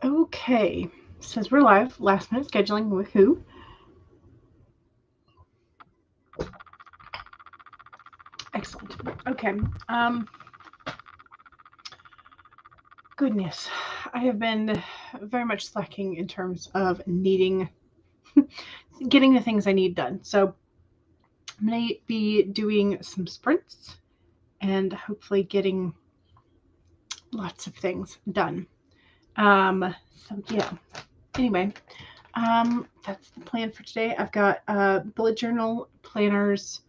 Okay, says we're live. Last minute scheduling. Woohoo! Excellent. Okay. Goodness, I have been very much slacking in terms of needing getting the things I need done. So I'm gonna be doing some sprints and hopefully getting lots of things done. So yeah. Anyway, that's the plan for today. I've got bullet journal, planners.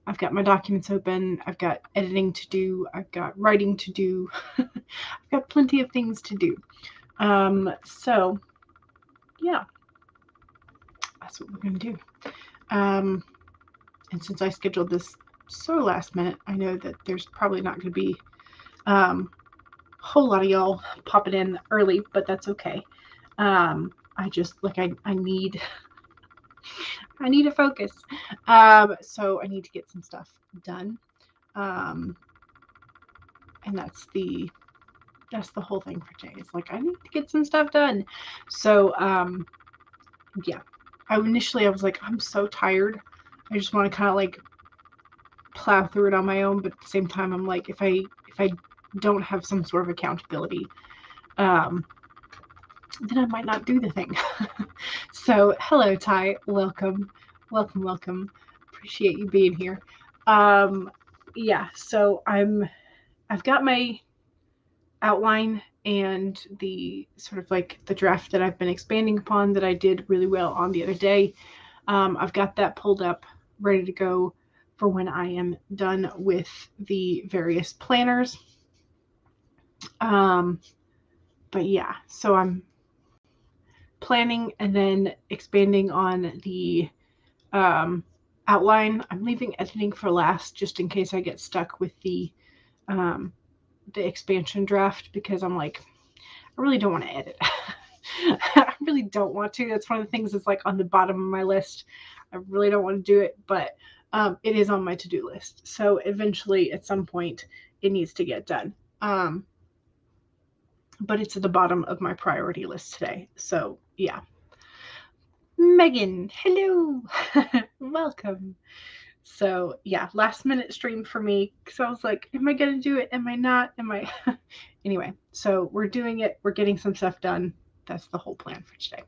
I've got my documents open. I've got editing to do. I've got writing to do. I've got plenty of things to do. So yeah, that's what we're gonna do. And since I scheduled this so last minute, I know that there's probably not going to be a whole lot of y'all popping in early, but that's okay. I just I need to focus. So I need to get some stuff done. And that's the whole thing for today. It's like I need to get some stuff done. So yeah. I was like, I'm so tired. I just want to kind of like plow through it on my own, but at the same time I'm like, if I don't have some sort of accountability, then I might not do the thing. So hello Ty, welcome. Appreciate you being here. Yeah, so I've got my outline and the sort of like the draft that I've been expanding upon that I did really well on the other day. I've got that pulled up, ready to go for when I am done with the various planners. But yeah, so I'm planning and then expanding on the outline. I'm leaving editing for last just in case I get stuck with the expansion draft, because I'm like, I really don't want to edit. I really don't want to. That's one of the things that's like on the bottom of my list. I really don't want to do it, but it is on my to-do list. So eventually, at some point, it needs to get done. But it's at the bottom of my priority list today. So yeah. Megan, hello. Welcome. So yeah, last minute stream for me, because I was like, am I going to do it? Am I not? Am I? Anyway, so we're doing it. We're getting some stuff done. That's the whole plan for today.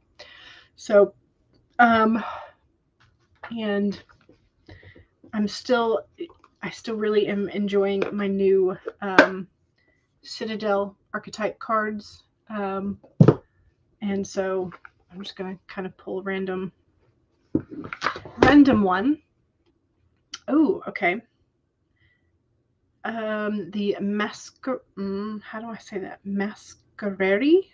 So, and I still really am enjoying my new Citadel archetype cards. And so I'm just going to kind of pull a random one. Oh, okay. The how do I say that? Masquerade.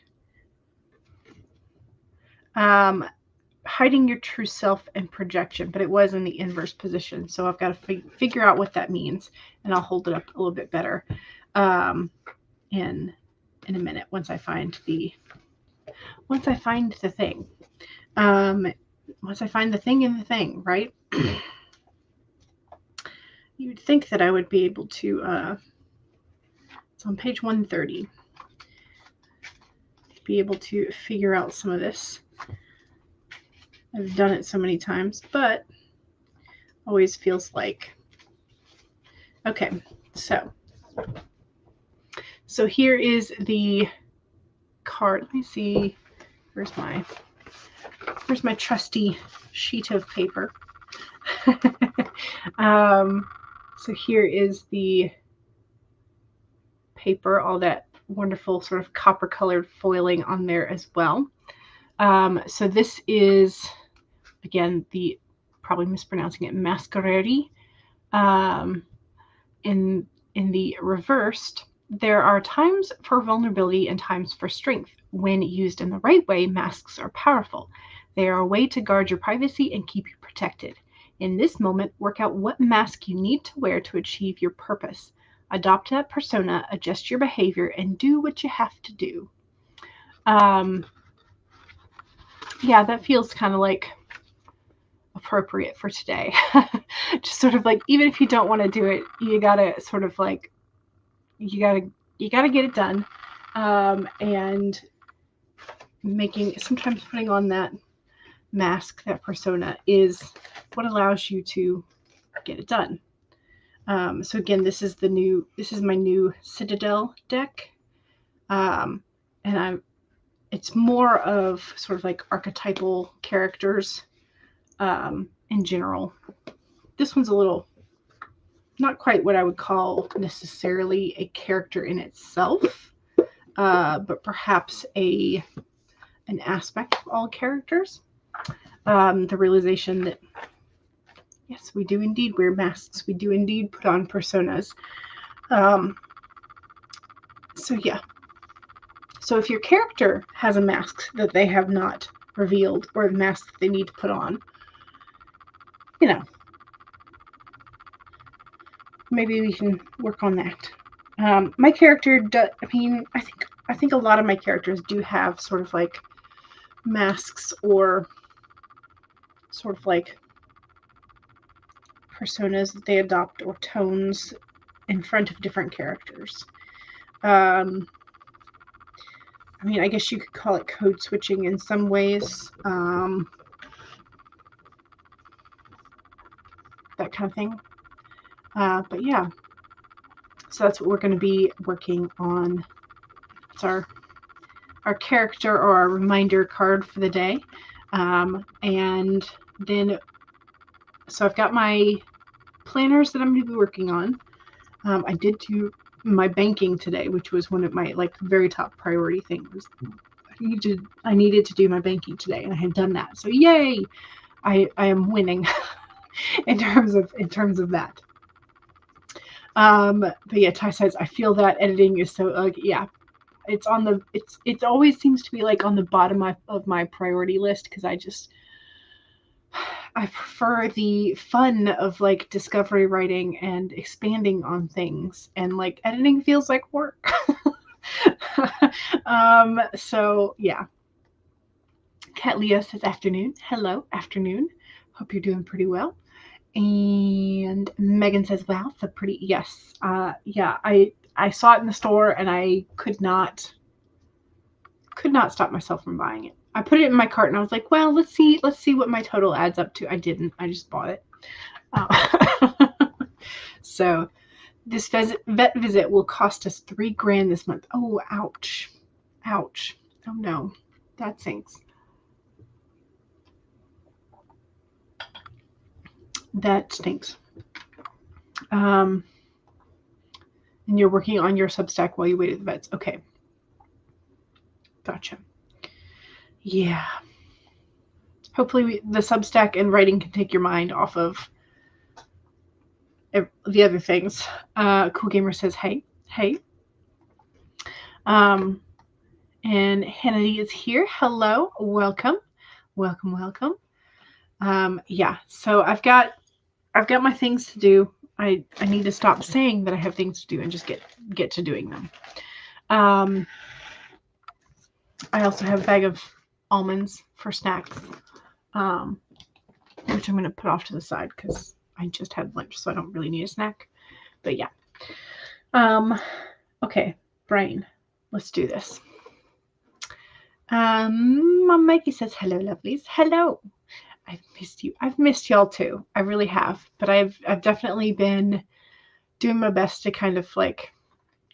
Hiding your true self and projection, but it was in the inverse position, so I've got to figure out what that means, and I'll hold it up a little bit better in a minute once I find the thing. Once I find the thing in the thing, right? You would think that I would be able to, it's on page 130, be able to figure out some of this. I've done it so many times, but always feels like, okay, so here is the card. Let me see, where's my trusty sheet of paper. So here is the paper, all that wonderful sort of copper colored foiling on there as well. So this is, again, the, probably mispronouncing it, Masquerade. In the reversed, there are times for vulnerability and times for strength. When used in the right way, masks are powerful. They are a way to guard your privacy and keep you protected. In this moment, work out what mask you need to wear to achieve your purpose. Adopt that persona, adjust your behavior, and do what you have to do. Yeah, that feels kind of like appropriate for today. Just sort of like, even if you don't want to do it, you gotta sort of like, you gotta get it done. And sometimes putting on that mask, that persona, is what allows you to get it done. So again, this is my new Citadel deck. And it's more of sort of like archetypal characters in general. This one's a little, not quite what I would call necessarily a character in itself, but perhaps an aspect of all characters. The realization that, yes, we do indeed wear masks. We do indeed put on personas. So yeah. So if your character has a mask that they have not revealed, or a mask that they need to put on, you know, maybe we can work on that. My character, I think a lot of my characters do have sort of like masks or sort of like personas that they adopt, or tones in front of different characters. I guess you could call it code switching in some ways. That kind of thing. But yeah, so that's what we're going to be working on. It's our character, or our reminder card for the day. And then, so I've got my planners that I'm going to be working on. I did do my banking today, which was one of my very top priority things. I needed to do my banking today, and I had done that. So yay! I am winning in terms of that. But yeah, Ty says, I feel that editing is so yeah. It's on the it always seems to be on the bottom of my priority list, because I prefer the fun of discovery writing and expanding on things, and editing feels like work. So yeah. Cat Leo says afternoon. Hello, afternoon. Hope you're doing pretty well. And Megan says, wow, so pretty. Yes. Yeah, I saw it in the store, and I could not stop myself from buying it. I put it in my cart, and I was like, well, let's see what my total adds up to. I didn't. I just bought it. So this vet visit will cost us $3,000 this month. Oh, ouch. Ouch. Oh no, that stinks. That stinks. And you're working on your Substack while you wait at the vets. Okay. Gotcha. Yeah. Hopefully the Substack and writing can take your mind off of the other things. Cool Gamer says, hey. And Hannity is here. Hello. Welcome. Yeah. So I've got my things to do. I need to stop saying that I have things to do and just get to doing them. I also have a bag of almonds for snacks, which I'm going to put off to the side because I just had lunch, so I don't really need a snack. But yeah. Okay, brain. Let's do this. Mom Mikey says, hello, lovelies. Hello. I've missed you. I've missed y'all too. I really have. But I've definitely been doing my best to kind of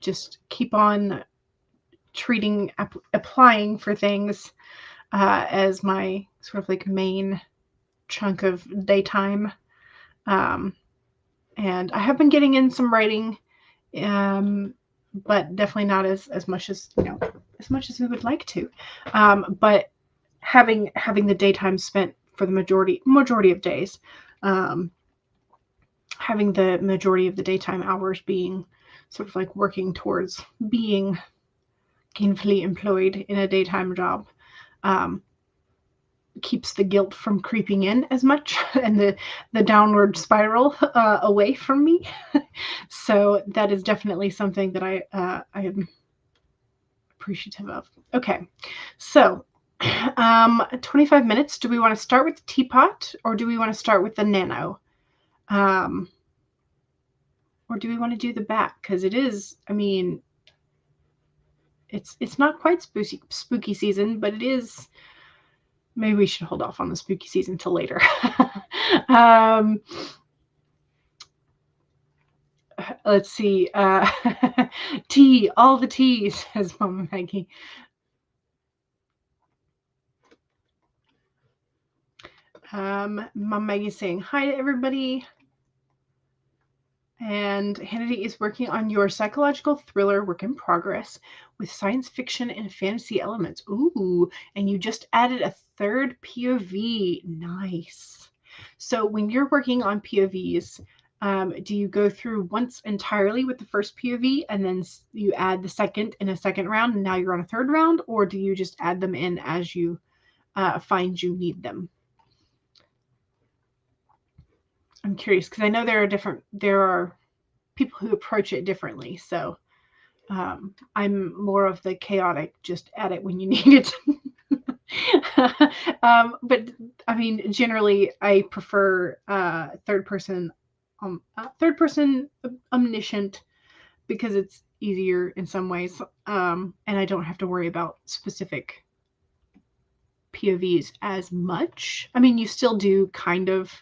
just keep on applying for things as my sort of main chunk of daytime. And I have been getting in some writing, but definitely not as much as we would like to. But having the daytime spent for the majority of days, having the majority of the daytime hours being sort of working towards being gainfully employed in a daytime job, keeps the guilt from creeping in as much, and the downward spiral away from me. So that is definitely something that I am appreciative of. Okay, so 25 minutes. Do we want to start with the teapot, or do we want to start with the nano? Or do we want to do the bat? Because it is, it's not quite spooky season, but it is. Maybe we should hold off on the spooky season till later. Let's see. Tea, all the tea, says Mama Maggie. Mama Maggie's saying hi to everybody. And Hannity is working on your psychological thriller work in progress with science fiction and fantasy elements. Ooh, and you just added a third POV. Nice. So when you're working on POVs, do you go through once entirely with the first POV and then you add the second in a second round and now you're on a third round? Or do you just add them in as you find you need them? I'm curious because I know there are people who approach it differently. So I'm more of the chaotic, just add it when you need it. But I mean, generally, I prefer third person omniscient because it's easier in some ways, and I don't have to worry about specific POVs as much. I mean, you still do kind of.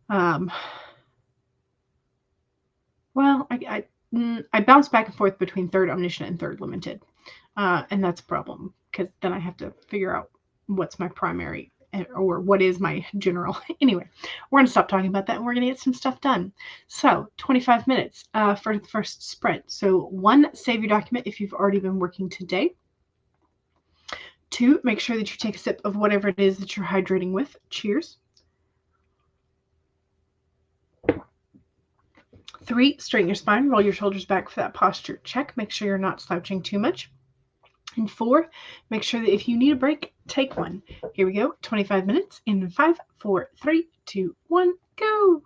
Well, I bounce back and forth between third omniscient and third limited, and that's a problem because then I have to figure out what's my primary or what is my general. Anyway, we're going to stop talking about that and we're going to get some stuff done. So 25 minutes for the first sprint. So 1, save your document if you've already been working today. 2, make sure that you take a sip of whatever it is that you're hydrating with. Cheers. 3, straighten your spine, roll your shoulders back for that posture check. Make sure you're not slouching too much. And 4, make sure that if you need a break, take one. Here we go, 25 minutes in 5, 4, 3, 2, 1, go.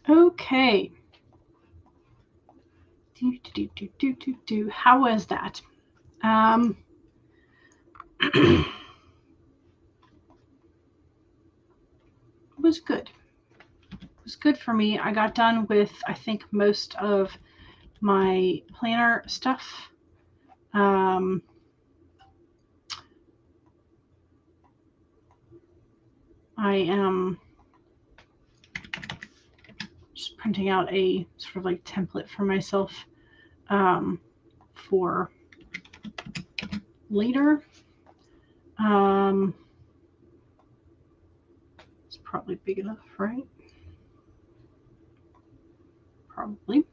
Okay. How was that? It was good. It was good for me. I got done with, I think, most of my planner stuff. I am just printing out a sort of like template for myself for later. It's probably big enough, right? Probably.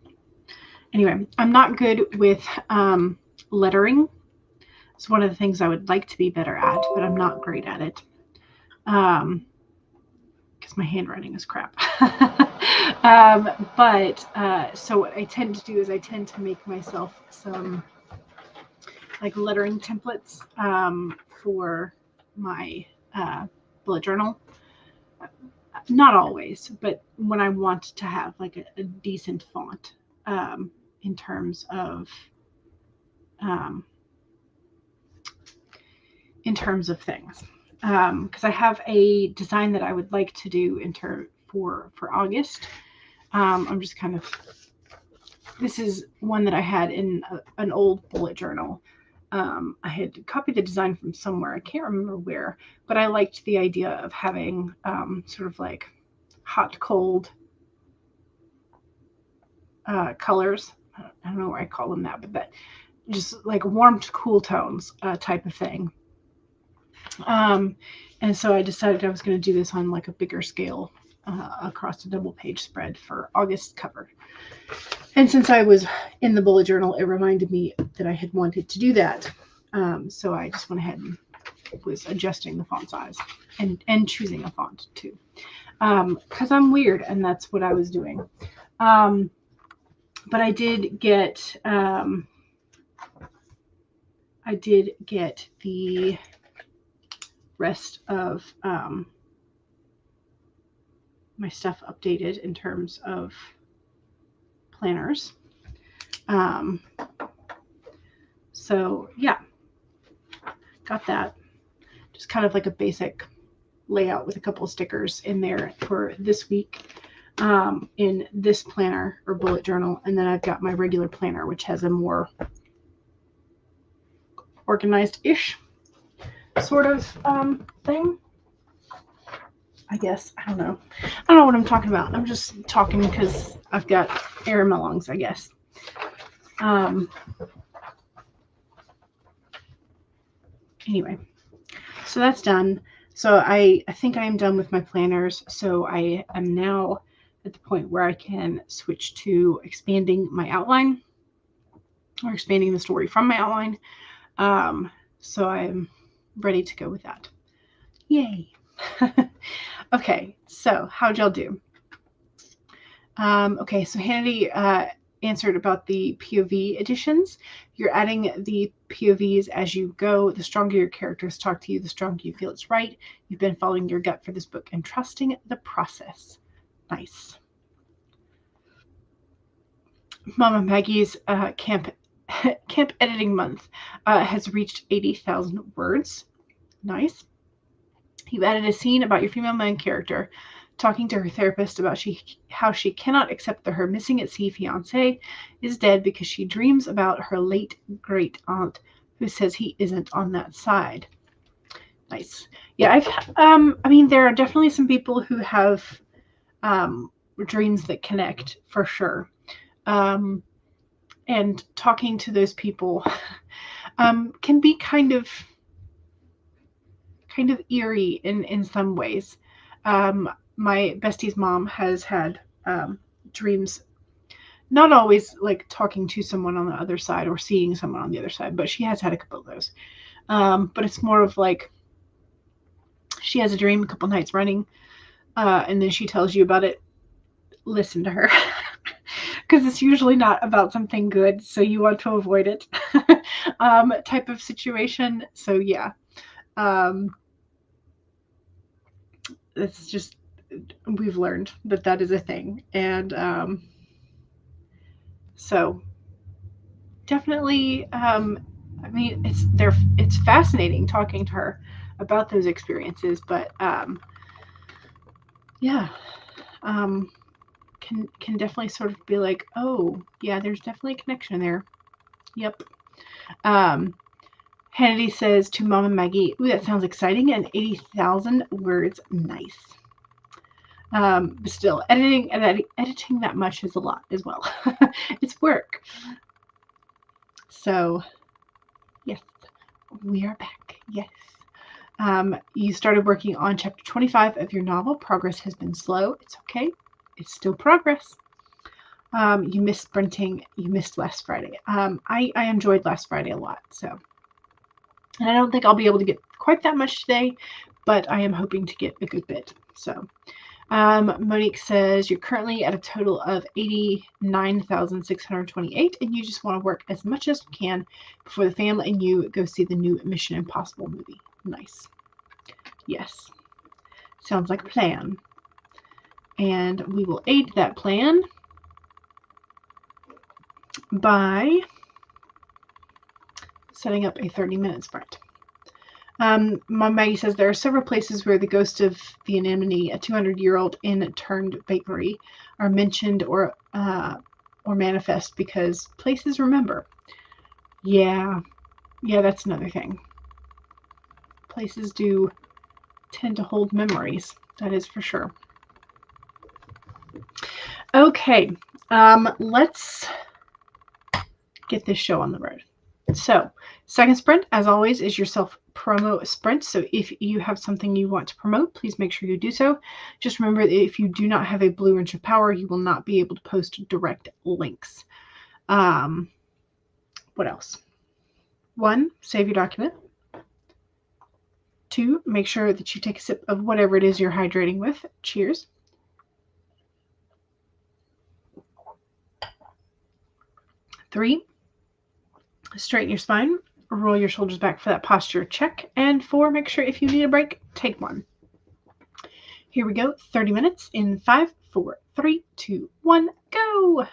Anyway, I'm not good with lettering. It's one of the things I would like to be better at, but I'm not great at it. Because my handwriting is crap. So what I tend to do is I tend to make myself some like lettering templates for my bullet journal. Not always, but when I want to have like a decent font in terms of um, things, because I have a design that I would like to do for August. I'm just kind of, this is one that I had in an old bullet journal. I had copied the design from somewhere, I can't remember where, but I liked the idea of having sort of like hot, cold colors. I don't know where I call them that, but that just like warm to cool tones type of thing. And so I decided I was going to do this on like a bigger scale across a double page spread for August cover. And since I was in the bullet journal, it reminded me that I had wanted to do that. So I just went ahead and was adjusting the font size and choosing a font too. Because I'm weird, and that's what I was doing. But I did get the rest of my stuff updated in terms of planners. So yeah, got that. Just kind of like a basic layout with a couple of stickers in there for this week in this planner or bullet journal. And then I've got my regular planner, which has a more organized-ish sort of thing. I guess. I don't know what I'm talking about. I'm just talking because I've got air in my lungs, I guess. Anyway, so that's done. So I think I am done with my planners. So I am now at the point where I can switch to expanding my outline or expanding the story from my outline. So I'm ready to go with that. Yay. Okay, so how'd y'all do? Okay, so Hannity answered about the POV editions. You're adding the POVs as you go. The stronger your characters talk to you, the stronger you feel it's right. You've been following your gut for this book and trusting the process. Nice. Mama Maggie's camp editing month has reached 80,000 words. Nice. You added a scene about your female main character talking to her therapist about how she cannot accept that her missing at sea fiance is dead because she dreams about her late great aunt who says he isn't on that side. Nice. Yeah, I mean, there are definitely some people who have dreams that connect for sure. And talking to those people can be kind of eerie in some ways. My bestie's mom has had dreams, not always like talking to someone on the other side or seeing someone on the other side, but she has had a couple of those. But it's more of like she has a dream a couple nights running, and then she tells you about it. Listen to her. Because it's usually not about something good, so you want to avoid it type of situation. So yeah. It's just we've learned that that is a thing. And so definitely, I mean, it's fascinating talking to her about those experiences, but yeah, um, can definitely sort of be like, oh yeah, there's definitely a connection there. Yep. Um, Hannity says to Mom and Maggie, "Ooh, that sounds exciting!" And 80,000 words, nice. But still, editing that much is a lot as well. It's work. So yes, we are back. Yes. You started working on chapter 25 of your novel. Progress has been slow. It's okay. It's still progress. You missed sprinting. You missed last Friday. I enjoyed last Friday a lot. So, and I don't think I'll be able to get quite that much today, but I am hoping to get a good bit. So, Monique says you're currently at a total of 89,628, and you just want to work as much as you can before the family and you go see the new Mission Impossible movie. Nice. Yes. Sounds like a plan. And we will aid that plan by setting up a 30-minute sprint. Mom Maggie says there are several places where the ghost of the anemone, a 200-year-old inn-turned bakery, are mentioned or manifest because places remember. Yeah, that's another thing. Places do tend to hold memories. That is for sure. Okay, let's get this show on the road. So, second sprint, as always, is your self-promo sprint. So if you have something you want to promote, please make sure you do so. Just remember that if you do not have a blue inch of power, you will not be able to post direct links. What else? 1, save your document. 2, make sure that you take a sip of whatever it is you're hydrating with. Cheers. 3, straighten your spine. Roll your shoulders back for that posture check. And 4, make sure if you need a break, take one. Here we go. 30 minutes in 5, 4, 3, 2, 1, go.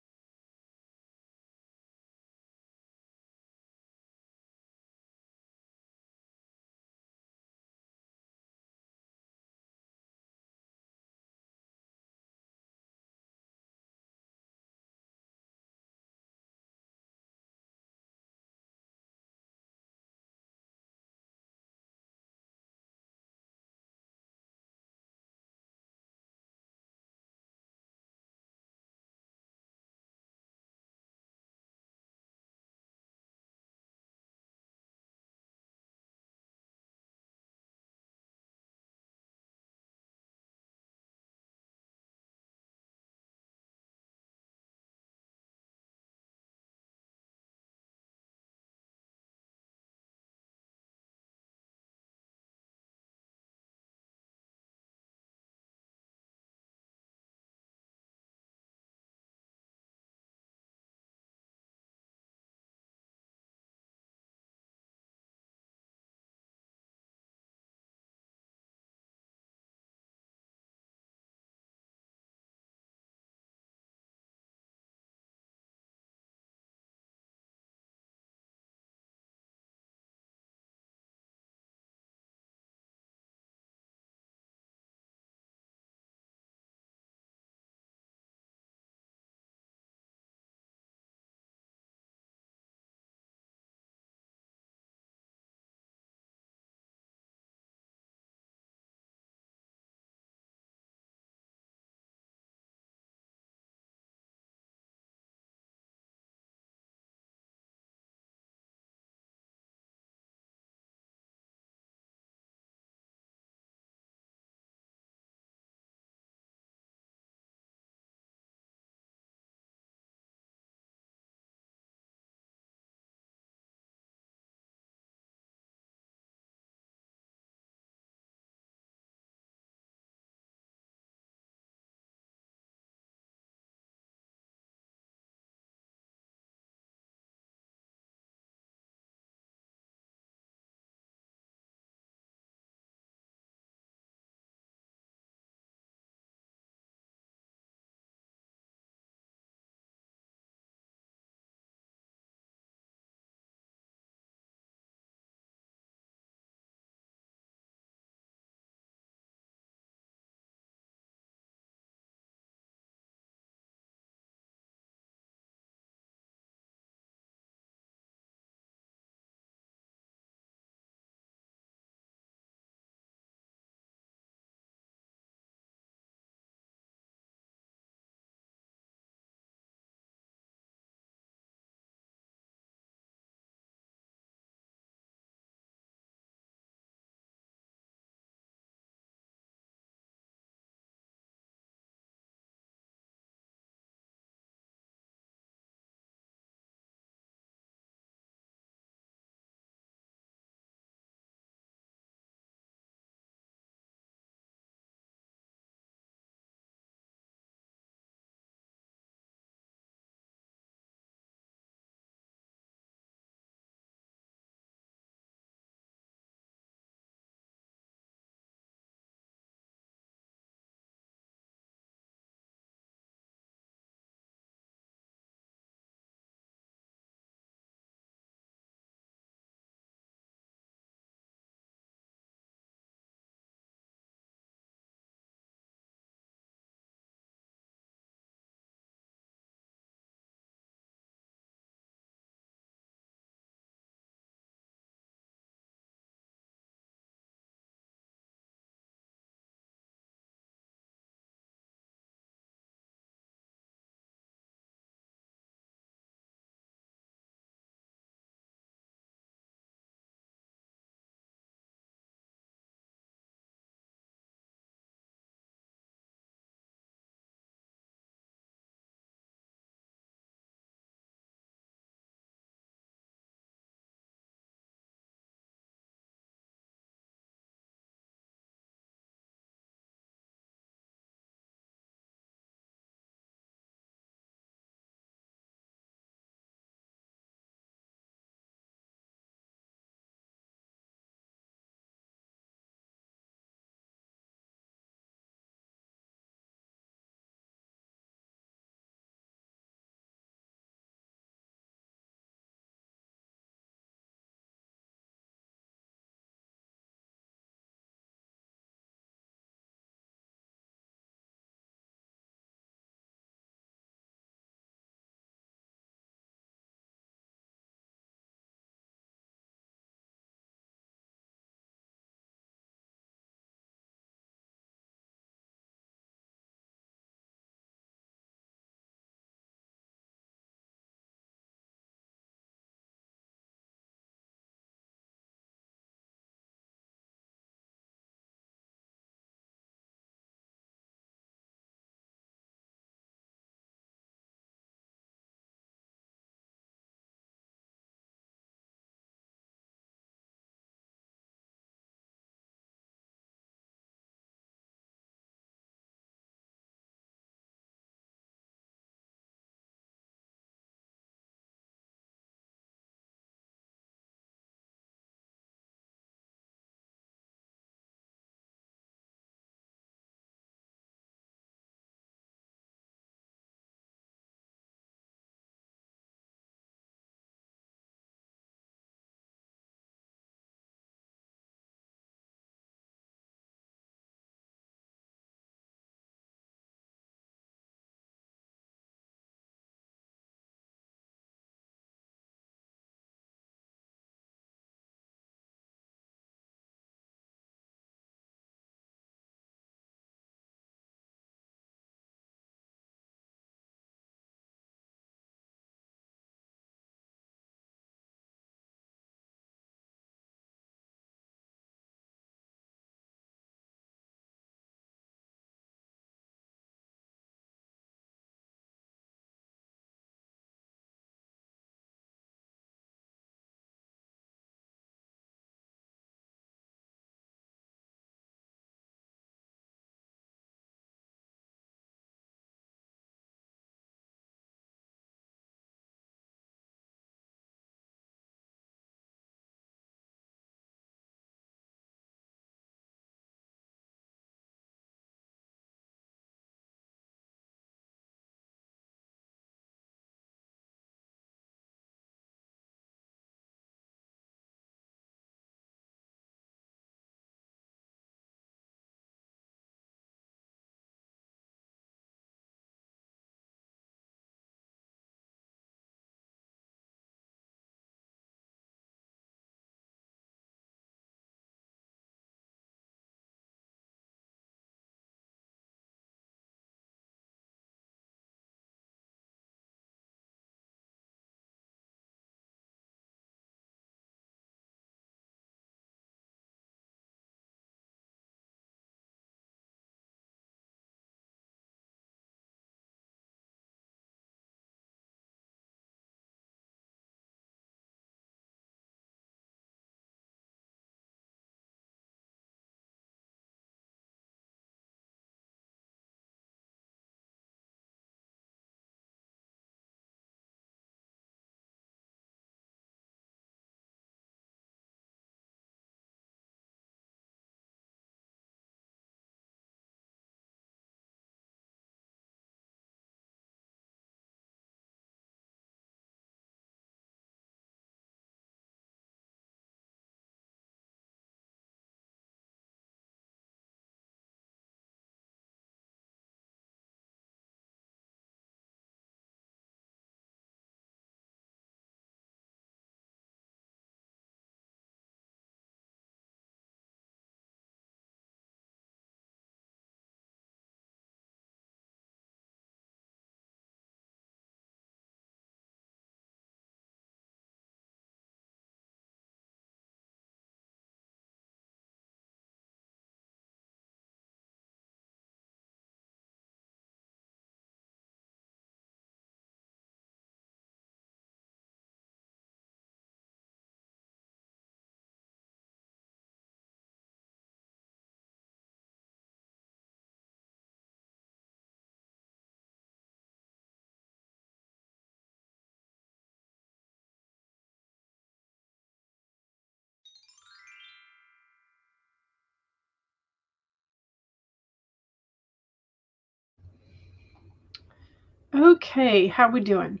Okay, how we doing?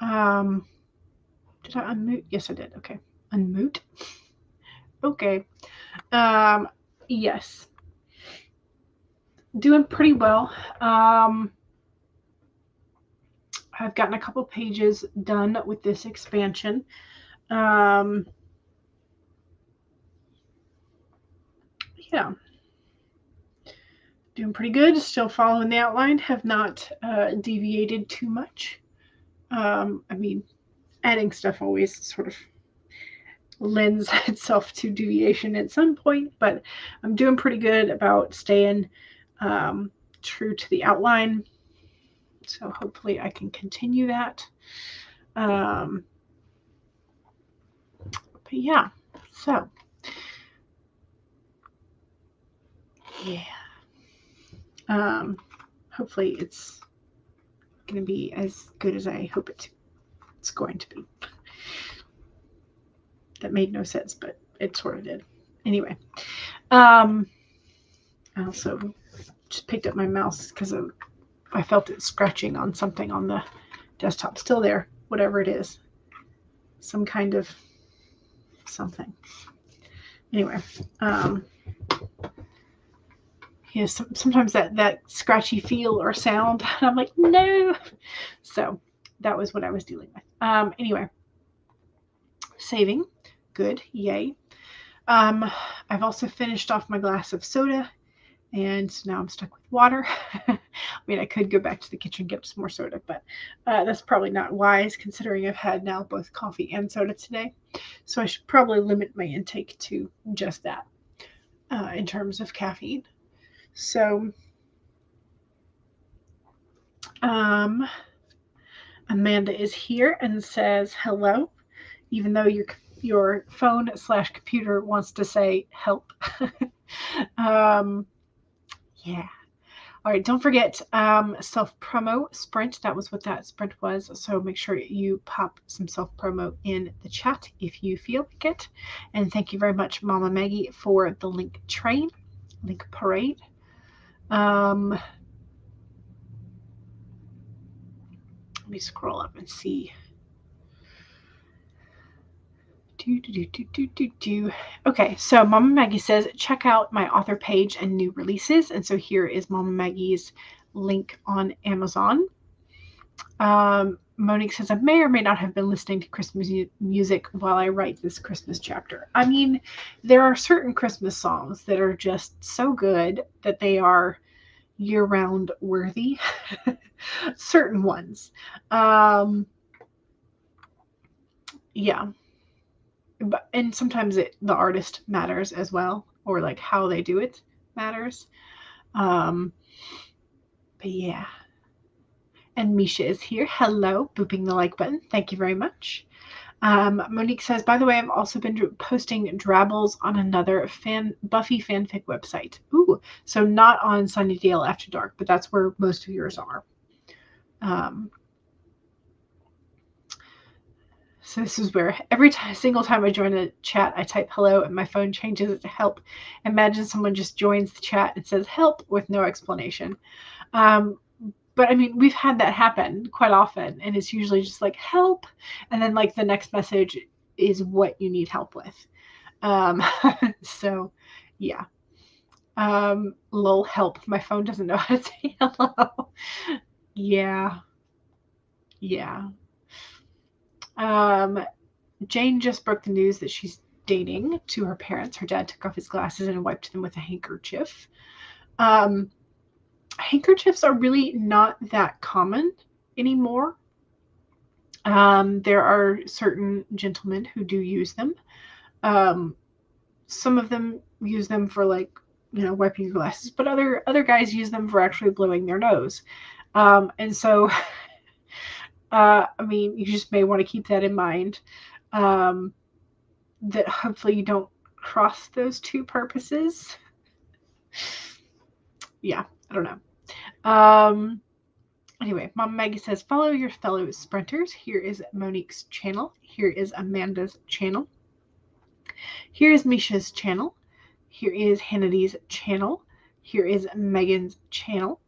Did I unmute? Yes, I did. Okay. Unmute. Okay. Yes. Doing pretty well. I've gotten a couple pages done with this expansion. Yeah. Doing pretty good. Still following the outline. Have not deviated too much. I mean, adding stuff always sort of lends itself to deviation at some point, but I'm doing pretty good about staying true to the outline. So hopefully I can continue that. But yeah, so yeah. Hopefully it's going to be as good as I hope it's going to be. That made no sense, but it sort of did. Anyway, I also just picked up my mouse because I felt it scratching on something on the desktop. Still there, whatever it is. Some kind of something. Anyway, yeah, sometimes that scratchy feel or sound, and I'm like, no. So that was what I was dealing with. Anyway, saving, good, yay. I've also finished off my glass of soda, and now I'm stuck with water. I mean, I could go back to the kitchen and get some more soda, but that's probably not wise considering I've had now both coffee and soda today. So I should probably limit my intake to just that in terms of caffeine. So, Amanda is here and says hello, even though your phone/computer wants to say help. Yeah. All right, don't forget self-promo sprint. That was what that sprint was. So make sure you pop some self-promo in the chat if you feel like it. And thank you very much, Mama Maggie, for the link train, link parade. Let me scroll up and see. Okay, so Mama Maggie says, check out my author page and new releases. And so here is Mama Maggie's link on Amazon. Monique says, I may or may not have been listening to Christmas music while I write this Christmas chapter. I mean, there are certain Christmas songs that are just so good that they are year-round worthy. Certain ones. Yeah. And sometimes the artist matters as well, or like how they do it matters. But yeah. And Misha is here. Hello, booping the like button. Thank you very much. Monique says, by the way, I've also been posting drabbles on another Buffy fanfic website. Ooh, so not on Sunnydale After Dark, but that's where most of yours are. So this is where every single time I join a chat, I type hello and my phone changes it to help. Imagine someone just joins the chat and says help with no explanation. But I mean, we've had that happen quite often, and it's usually just like help, and then like the next message is what you need help with. So yeah. Lol, help. My phone doesn't know how to say hello. Yeah. Yeah. Jane just broke the news that she's dating to her parents. Her dad took off his glasses and wiped them with a handkerchief. Handkerchiefs are really not that common anymore. There are certain gentlemen who do use them. Some of them use them for like, wiping your glasses, but other guys use them for actually blowing their nose. And so, I mean, you just may want to keep that in mind. That hopefully you don't cross those two purposes. Yeah, I don't know. Anyway, Mama Maggie says, follow your fellow sprinters. Here is Monique's channel. Here is Amanda's channel. Here is Misha's channel. Here is Hannity's channel. Here is Megan's channel.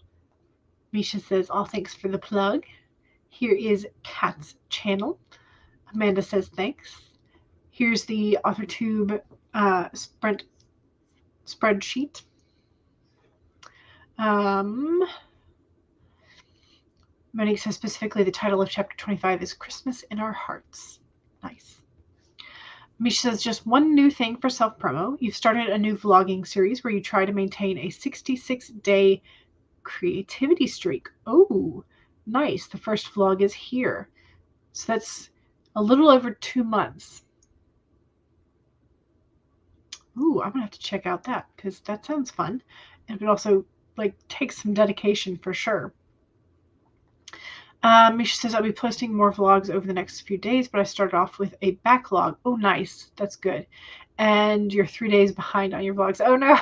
Misha says, all thanks for the plug. Here is Kat's channel. Amanda says, thanks. Here's the AuthorTube spreadsheet. Monique says, specifically, the title of chapter 25 is Christmas in Our Hearts. Nice. Misha says, just one new thing for self-promo. You've started a new vlogging series where you try to maintain a 66-day creativity streak. Oh, nice. The first vlog is here. So that's a little over 2 months. Ooh, I'm going to have to check out that because that sounds fun. And it would also take some dedication for sure. Misha says, I'll be posting more vlogs over the next few days, but I started off with a backlog. Oh, nice. That's good. And you're 3 days behind on your vlogs. Oh, no.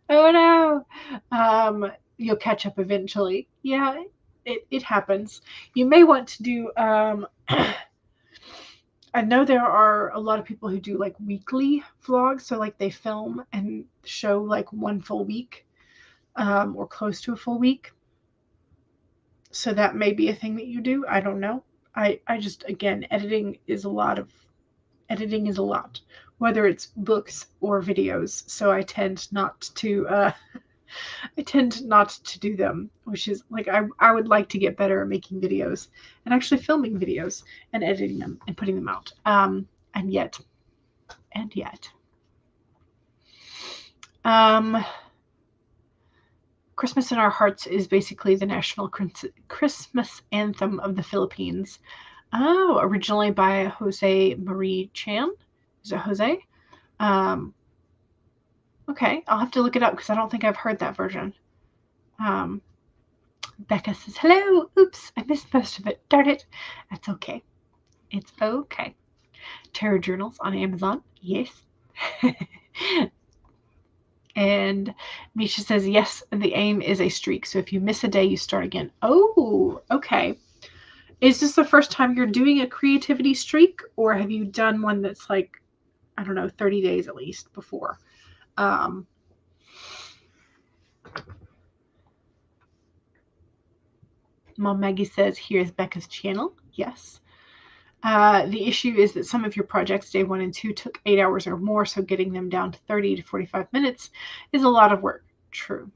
Oh, no. You'll catch up eventually. Yeah, it happens. You may want to do, I know there are a lot of people who do weekly vlogs. So they film and show one full week or close to a full week. So that may be a thing that you do. I don't know. I just, again, editing is a lot, whether it's books or videos. So I tend not to do them, which is I would like to get better at making videos and actually filming videos and editing them and putting them out. And yet. Christmas in Our Hearts is basically the national Christmas anthem of the Philippines. Oh, originally by Jose Marie Chan. Is it Jose? Okay, I'll have to look it up because I don't think I've heard that version. Becca says, hello. Oops, I missed most of it. Darn it. That's okay. It's okay. Tarot journals on Amazon. Yes. And Misha says, yes, the aim is a streak. So if you miss a day, you start again. Oh, okay. Is this the first time you're doing a creativity streak? Or have you done one that's 30 days at least before? Mom Maggie says, here's Becca's channel. Yes. The issue is that some of your projects, day 1 and 2, took 8 hours or more, so getting them down to 30 to 45 minutes is a lot of work. True.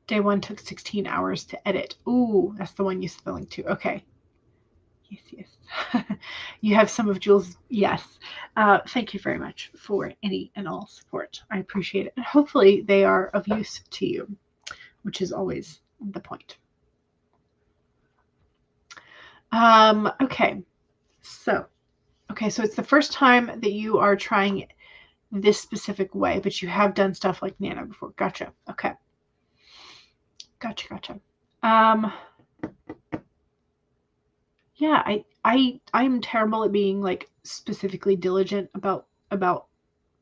Day 1 took 16 hours to edit. Ooh, that's the one you sent the link to. Okay. Yes. You have some of Jules'. Yes. Thank you very much for any and all support. I appreciate it. And hopefully they are of use to you, which is always the point. Okay, so it's the first time that you are trying this specific way, but you have done stuff like Nano before. Gotcha. Okay. Gotcha. Yeah, I'm terrible at being specifically diligent about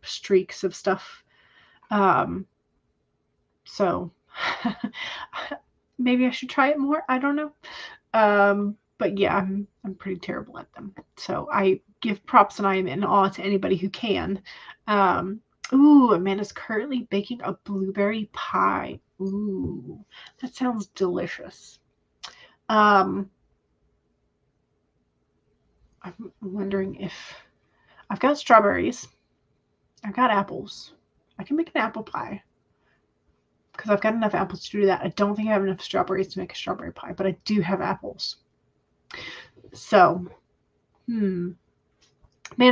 streaks of stuff. So maybe I should try it more. I don't know. But yeah, I'm pretty terrible at them. So I give props and I am in awe to anybody who can. Ooh, Amanda's currently baking a blueberry pie. Ooh, that sounds delicious. I'm wondering if I've got strawberries. I've got apples. I can make an apple pie because I've got enough apples to do that. I don't think I have enough strawberries to make a strawberry pie, but I do have apples. So, Amanda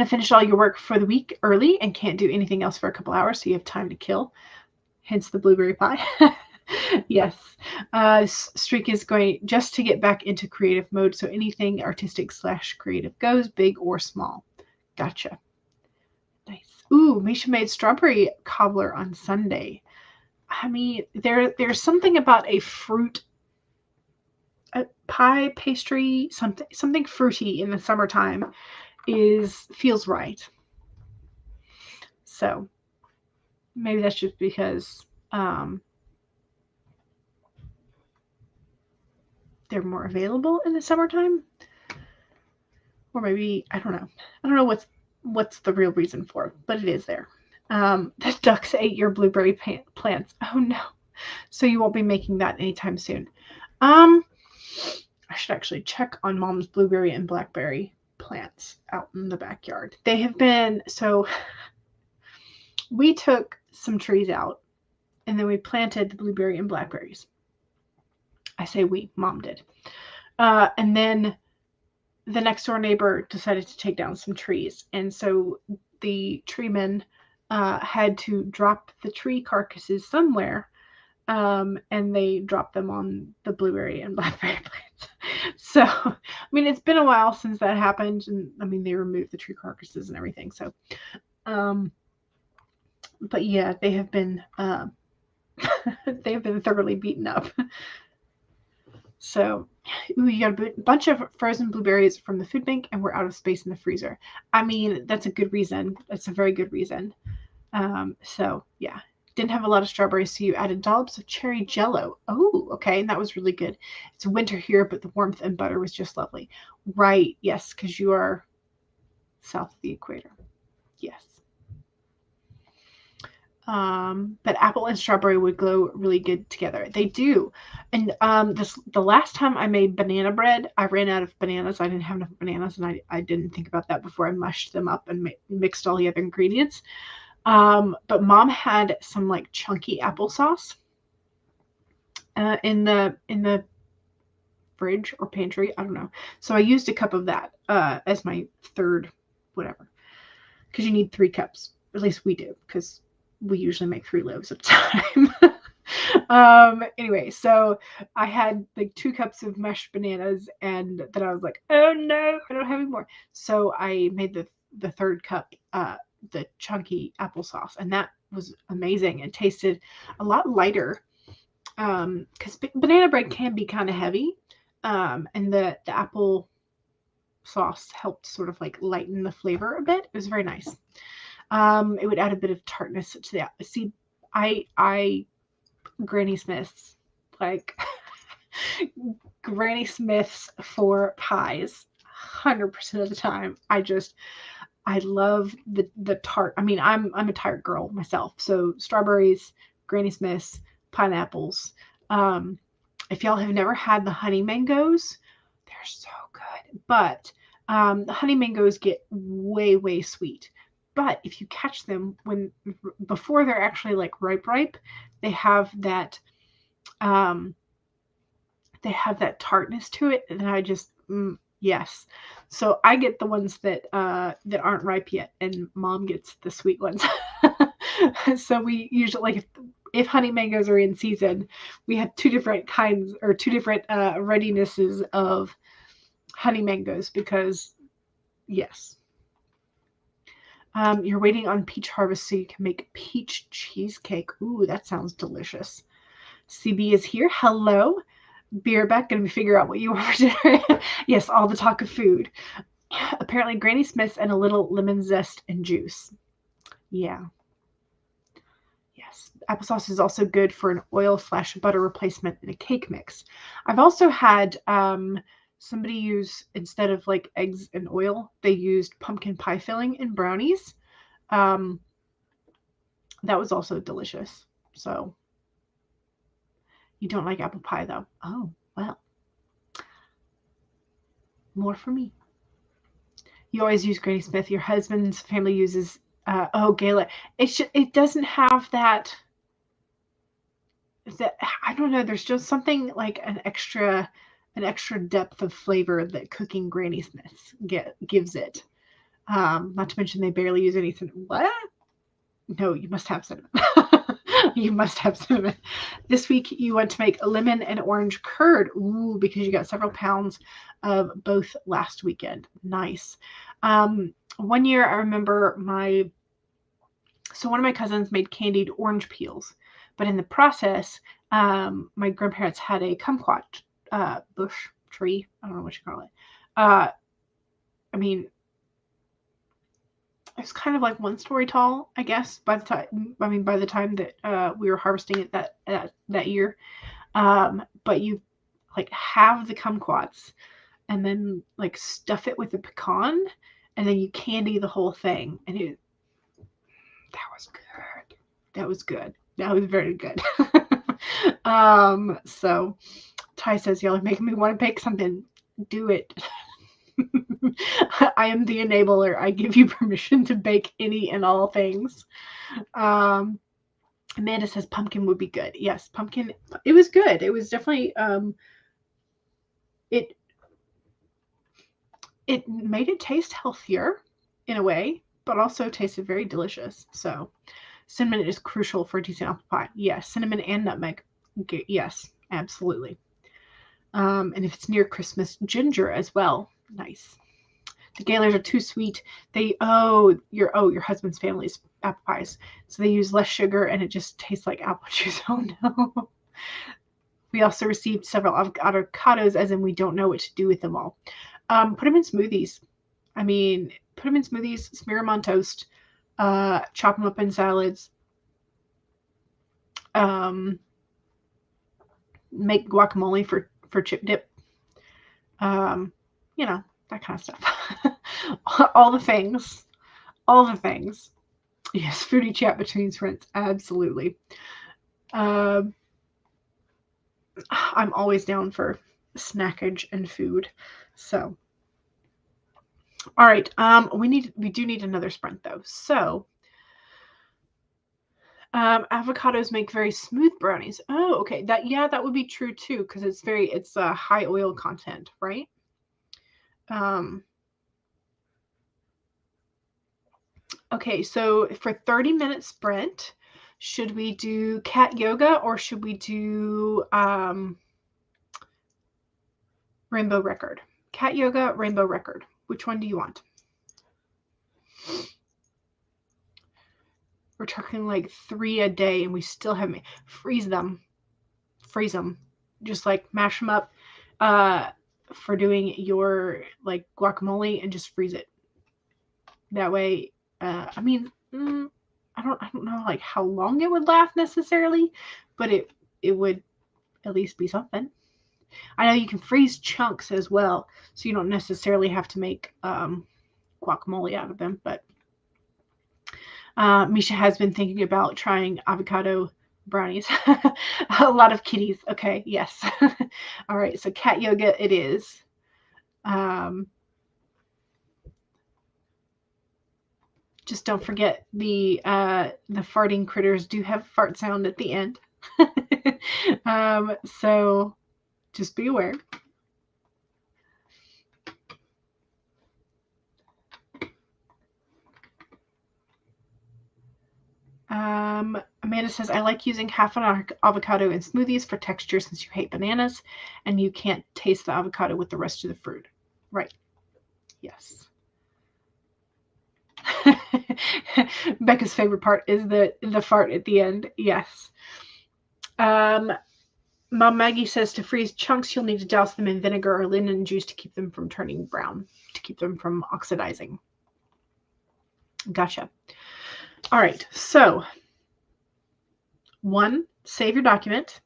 finished all your work for the week early and can't do anything else for a couple hours, so you have time to kill. Hence the blueberry pie. Yes. Streak is going just to get back into creative mode, so anything artistic/creative goes, big or small. Gotcha. Nice. Ooh, Misha made strawberry cobbler on Sunday. I mean, there's something about a fruit pie, pastry, something fruity in the summertime feels right. So maybe that's just because they're more available in the summertime, or maybe I don't know what's the real reason for it, but it is there. The ducks ate your blueberry plants. Oh no. So you won't be making that anytime soon. I should actually check on Mom's blueberry and blackberry plants out in the backyard. They have been, so we took some trees out and then we planted the blueberry and blackberries. I say we, Mom did. And then the next door neighbor decided to take down some trees. And so the treemen had to drop the tree carcasses somewhere. And they dropped them on the blueberry and blackberry plants. So, I mean, it's been a while since that happened. And I mean, they removed the tree carcasses and everything. So, but yeah, they have been, they've been thoroughly beaten up. So, ooh, you got a bunch of frozen blueberries from the food bank and we're out of space in the freezer. I mean, that's a good reason. That's a very good reason. So yeah, didn't have a lot of strawberries, so you added dollops of cherry jello. Oh, okay, and that was really good. It's winter here, but the warmth and butter was just lovely. Right, yes, because you are south of the equator. Yes. But apple and strawberry would go really good together. They do. And the last time I made banana bread, I ran out of bananas. I didn't have enough bananas, and I didn't think about that before I mushed them up and mixed all the other ingredients. But Mom had some like chunky applesauce in the fridge or pantry. I don't know. So I used a cup of that as my third whatever, because you need 3 cups. At least we do, because we usually make 3 loaves at a time. Anyway, so I had like 2 cups of mashed bananas, and then I was like, oh no, I don't have any more. So I made the third cup the chunky applesauce, and that was amazing. It tasted a lot lighter because banana bread can be kind of heavy, and the apple sauce helped sort of like lighten the flavor a bit. It was very nice. It would add a bit of tartness to the see. I Granny Smiths, like Granny Smiths for pies 100% of the time. I love the tart. I mean, I'm a tart girl myself. So strawberries, Granny Smiths, pineapples. If y'all have never had the honey mangoes, they're so good. But the honey mangoes get way sweet. But if you catch them before they're actually like ripe, they have that tartness to it, and I just yes. So I get the ones that aren't ripe yet, and Mom gets the sweet ones. So we usually, like, if honey mangoes are in season, we have 2 different kinds or 2 different readinesses of honey mangoes, because yes. You're waiting on peach harvest so you can make peach cheesecake. Ooh, that sounds delicious. CB is here. Hello. Beer back, gonna figure out what you want for dinner. Yes, all the talk of food. Apparently Granny Smith's and a little lemon zest and juice. Yeah. Yes. Applesauce is also good for an oil/butter replacement in a cake mix. I've also had somebody use, instead of like eggs and oil, they used pumpkin pie filling in brownies. That was also delicious. So you don't like apple pie though? Oh, well. More for me. You always use Granny Smith. Your husband's family uses Gala. It doesn't have that I don't know, there's just something like an extra depth of flavor that cooking Granny Smiths gives it. Not to mention they barely use anything. What? No, you must have cinnamon. You must have cinnamon. This week you want to make a lemon and orange curd. Ooh, because you got several pounds of both last weekend. Nice. One year I remember one of my cousins made candied orange peels, but in the process, my grandparents had a kumquat bush tree. I don't know what you call it. I mean, it's kind of like 1 story tall, I guess, by the time that we were harvesting it that year. But you like have the kumquats and then like stuff it with a pecan, and then you candy the whole thing, and that was good. That was good. That was very good. So Ty says, y'all are making me want to bake something. Do it. I am the enabler. I give you permission to bake any and all things. Amanda says pumpkin would be good. Yes, pumpkin. It was good. It was definitely it it made it taste healthier in a way, but also tasted very delicious. So cinnamon is crucial for a decent apple pie. Yes, cinnamon and nutmeg. Yes, absolutely. And if it's near Christmas, ginger as well. Nice. The Gaylors are too sweet. Your husband's family's apple pies, so they use less sugar and it just tastes like apple juice. Oh no. We also received several avocados, as in we don't know what to do with them all. Put them in smoothies. I mean, put them in smoothies, smear them on toast, chop them up in salads. Make guacamole for chip dip. You know, that kind of stuff. All the things. All the things. Yes, foodie chat between sprints. Absolutely. I'm always down for snackage and food. So, all right. We do need another sprint though. So, avocados make very smooth brownies. Oh, okay. That would be true too because it's a high oil content, right? Okay, so for 30-minute sprint, should we do cat yoga or should we do rainbow record? Cat yoga, rainbow record. Which one do you want? We're talking like 3 a day and we still haven't. Freeze them. Just like mash them up for doing your like guacamole and just freeze it. That way, I mean, I don't know like how long it would last necessarily, but it would at least be something. I know you can freeze chunks as well, so you don't necessarily have to make guacamole out of them. But Misha has been thinking about trying avocado brownies. A lot of kitties. Okay, yes. All right, so cat yoga it is. Just don't forget the farting critters do have fart sound at the end. So just be aware. Amanda says, I like using half an avocado in smoothies for texture since you hate bananas and you can't taste the avocado with the rest of the fruit. Right. Yes. Becca's favorite part is the fart at the end. Yes. Mom Maggie says to freeze chunks, you'll need to douse them in vinegar or lemon juice to keep them from turning brown, to keep them from oxidizing. Gotcha. All right. So, 1, save your document.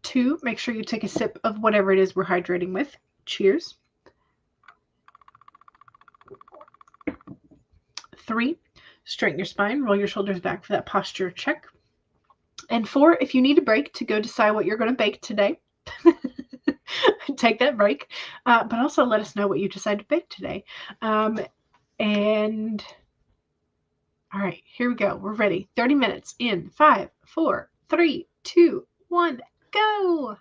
2, make sure you take a sip of whatever it is we're hydrating with. Cheers. 3, straighten your spine, roll your shoulders back for that posture check. And 4, if you need a break to go decide what you're going to bake today, take that break. But also let us know what you decide to bake today. And all right, here we go. We're ready. 30 minutes in 5, 4, 3, 2, 1, go.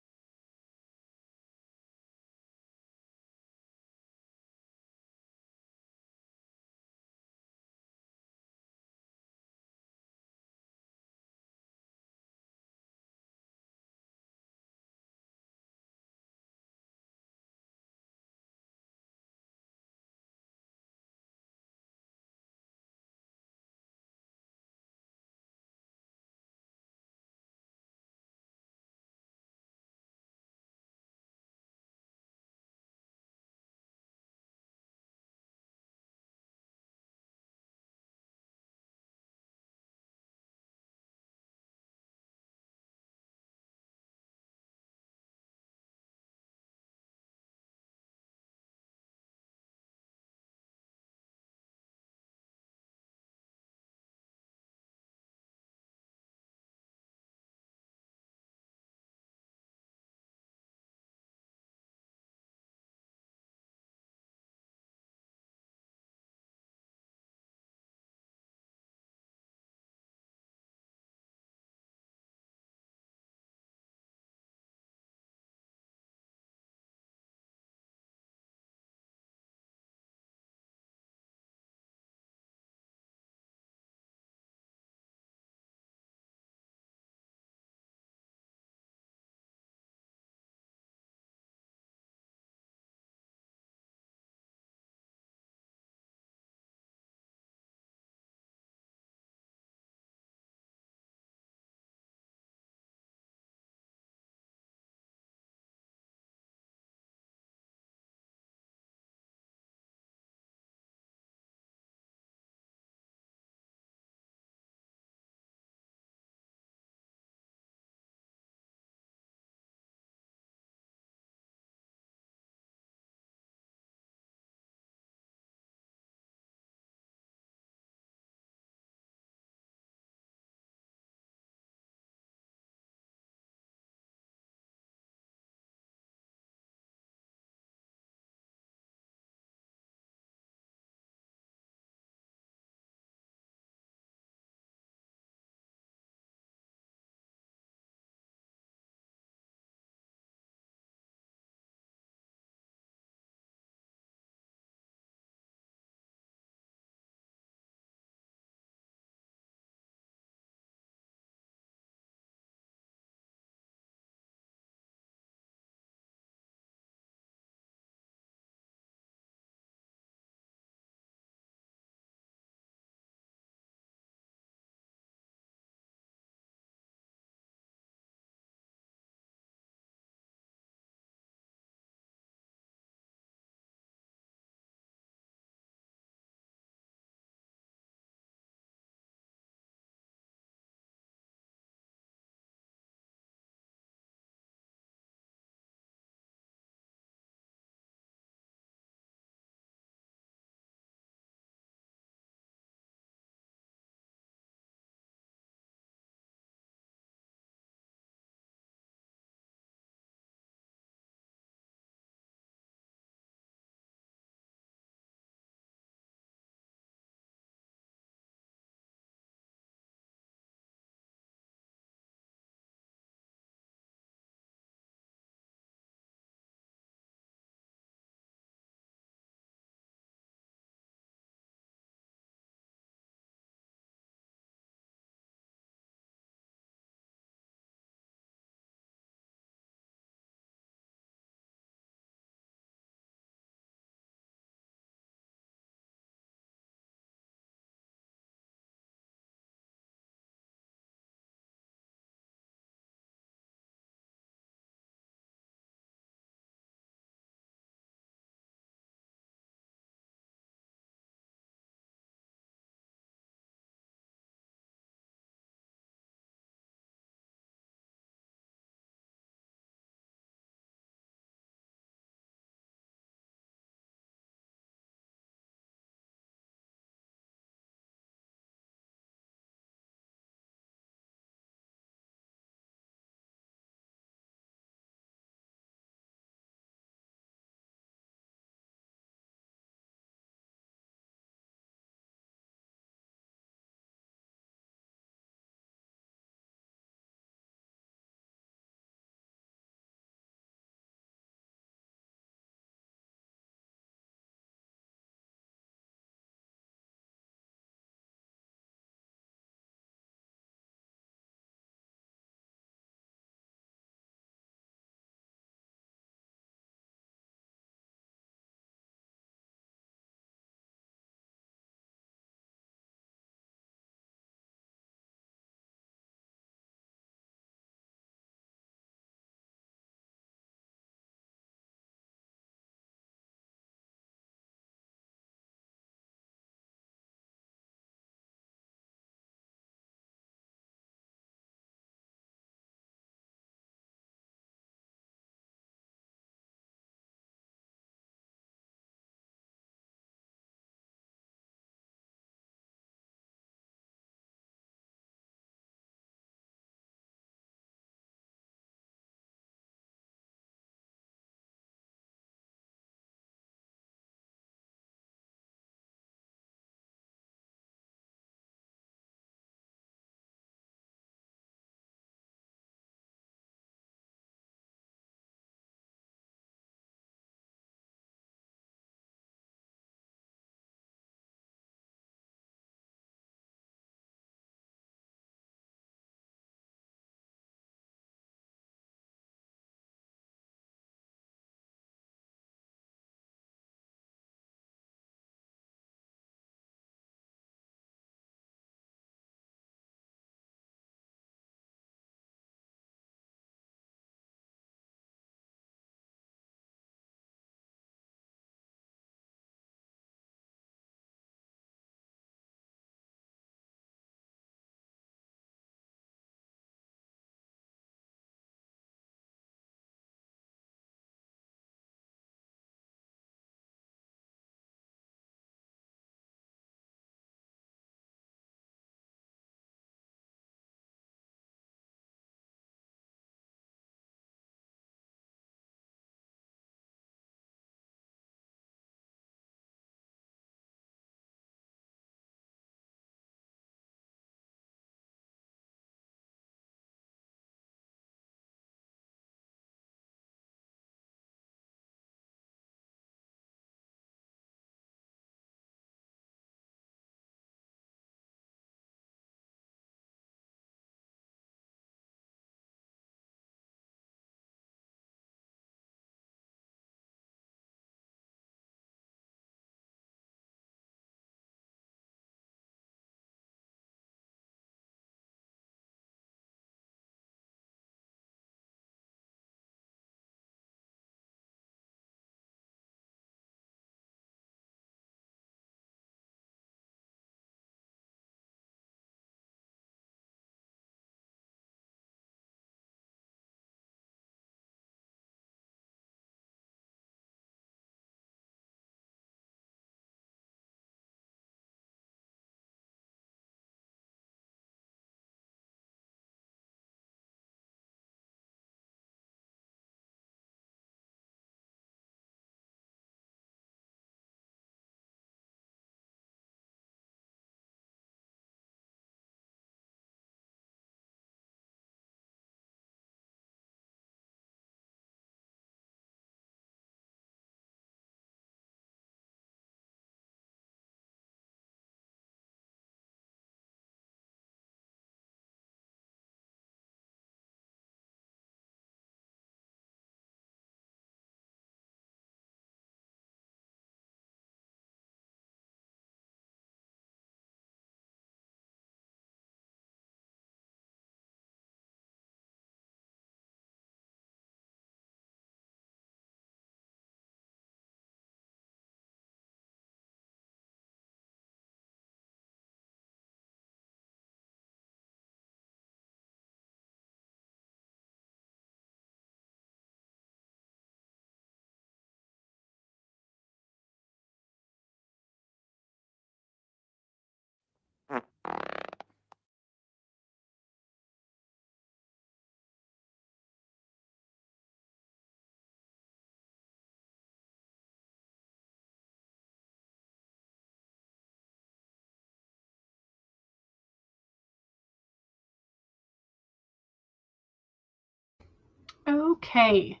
Okay,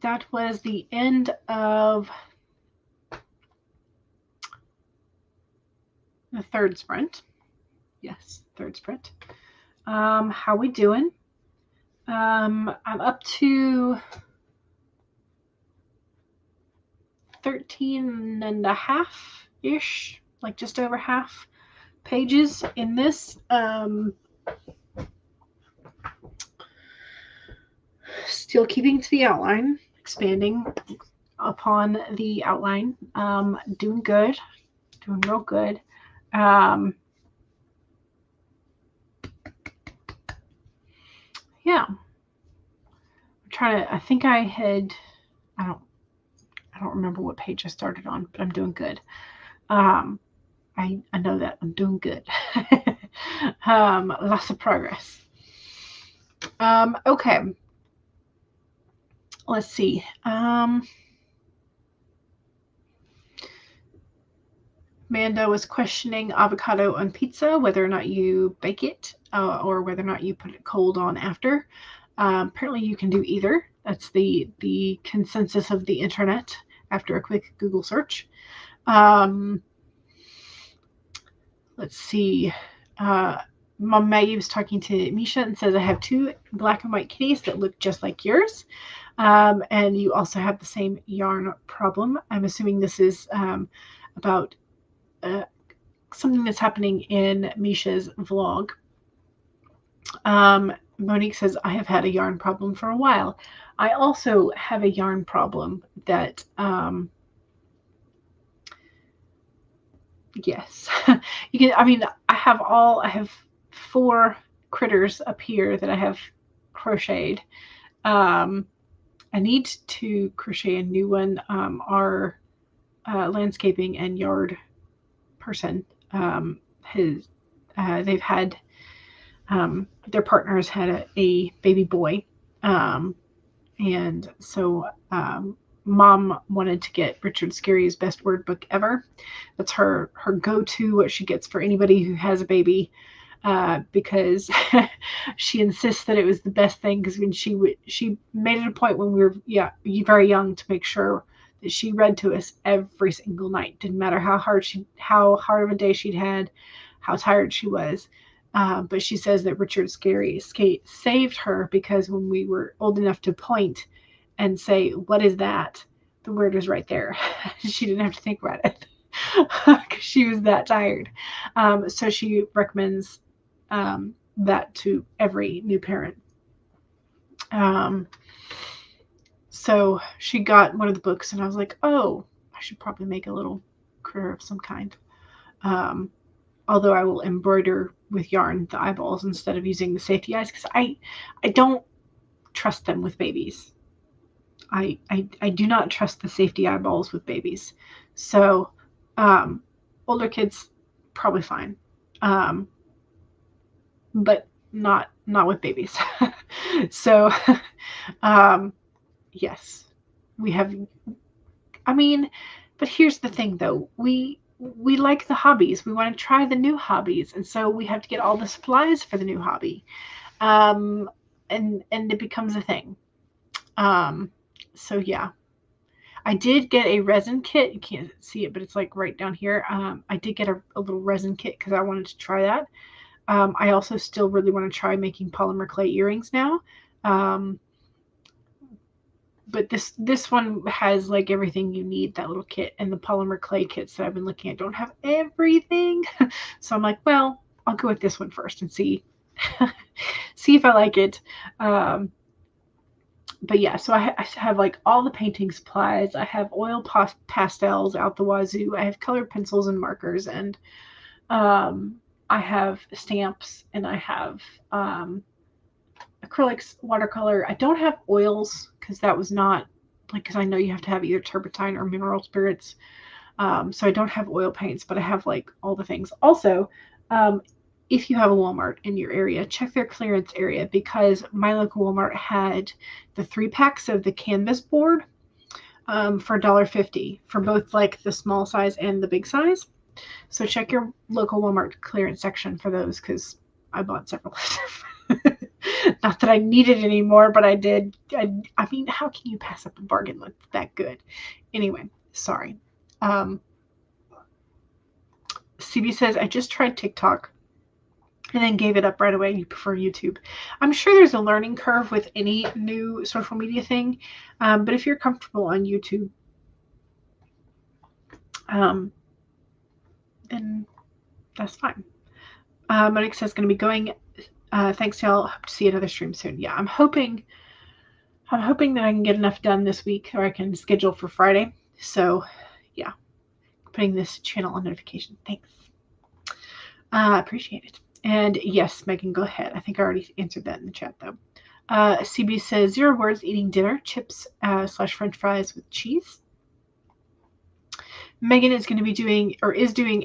that was the end of the third sprint. Yes, third sprint. How we doing? I'm up to 13 and a half-ish, like just over half pages in this. Still keeping to the outline, expanding upon the outline. Doing good, doing real good. Yeah, I'm trying to. I think I had. I don't remember what page I started on, but I'm doing good. I know that I'm doing good. Lots of progress. Okay. Let's see. Amanda was questioning avocado on pizza, whether or not you bake it or whether or not you put it cold on after. Apparently you can do either. That's the consensus of the internet after a quick Google search. Let's see. Mom Maggie was talking to Misha and says, I have 2 black and white kitties that look just like yours. And you also have the same yarn problem. I'm assuming this is about something that's happening in Misha's vlog. Monique says, I have had a yarn problem for a while. I also have a yarn problem that, yes, you can, I mean, I have 4 critters up here that I have crocheted. I need to crochet a new one. Our landscaping and yard person they've had their partners had a baby boy, and so Mom wanted to get Richard Scarry's Best Word Book Ever. That's her go-to, what she gets for anybody who has a baby, because she insists that it was the best thing. Because when she made it a point when we were very young to make sure that she read to us every single night. Didn't matter how hard of a day she'd had, how tired she was. But she says that Richard Scarry saved her because when we were old enough to point and say, what is that? The word was right there. She didn't have to think about it because she was that tired. So she recommends that to every new parent. So she got one of the books and I was like, oh, I should probably make a little critter of some kind. Although I will embroider with yarn the eyeballs instead of using the safety eyes because I don't trust them with babies. I do not trust the safety eyeballs with babies. So older kids, probably fine. But not with babies. So yes, we have, I mean, but here's the thing though, we like the hobbies. We want to try the new hobbies. And so we have to get all the supplies for the new hobby. And it becomes a thing. So yeah, I did get a resin kit. You can't see it, but it's like right down here. I did get a little resin kit because I wanted to try that. I also still really want to try making polymer clay earrings now. But this one has like everything you need, that little kit, and the polymer clay kits that I've been looking at don't have everything. So I'm like, well, I'll go with this one first and see if I like it. But yeah, so I have like all the painting supplies. I have oil pastels out the wazoo. I have colored pencils and markers, and I have stamps, and I have acrylics, watercolor. I don't have oils because that was not like, because I know you have to have either turpentine or mineral spirits. So I don't have oil paints, but I have like all the things. Also, if you have a Walmart in your area, check their clearance area, because my local Walmart had the 3-packs of the canvas board for $1.50 for both like the small size and the big size. So check your local Walmart clearance section for those, because I bought several. Not that I need it anymore, but I did. I mean, how can you pass up a bargain that's that good? Anyway, sorry. CB says, I just tried TikTok and then gave it up right away. You prefer YouTube. I'm sure there's a learning curve with any new social media thing, but if you're comfortable on YouTube, then that's fine. Monique says, going to be going. Thanks, y'all. Hope to see another stream soon. Yeah, I'm hoping that I can get enough done this week, or I can schedule for Friday. So, yeah, putting this channel on notification. Thanks. Appreciate it. And yes, Megan, go ahead. I think I already answered that in the chat, though. CB says, 0 words eating dinner, chips / French fries with cheese. Megan is going to be doing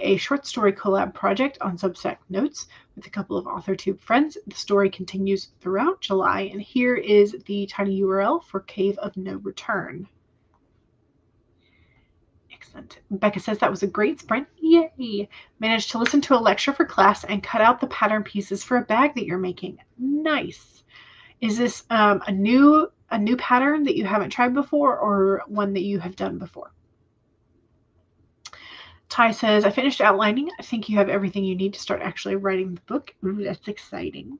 a short story collab project on Substack Notes with a couple of AuthorTube friends. The story continues throughout July, and here is the tiny URL for Cave of No Return. Excellent. Becca says that was a great sprint. Yay! Managed to listen to a lecture for class and cut out the pattern pieces for a bag that you're making. Nice. Is this a new pattern that you haven't tried before, or one that you have done before? Ty says, I finished outlining. I think you have everything you need to start actually writing the book. Ooh, that's exciting.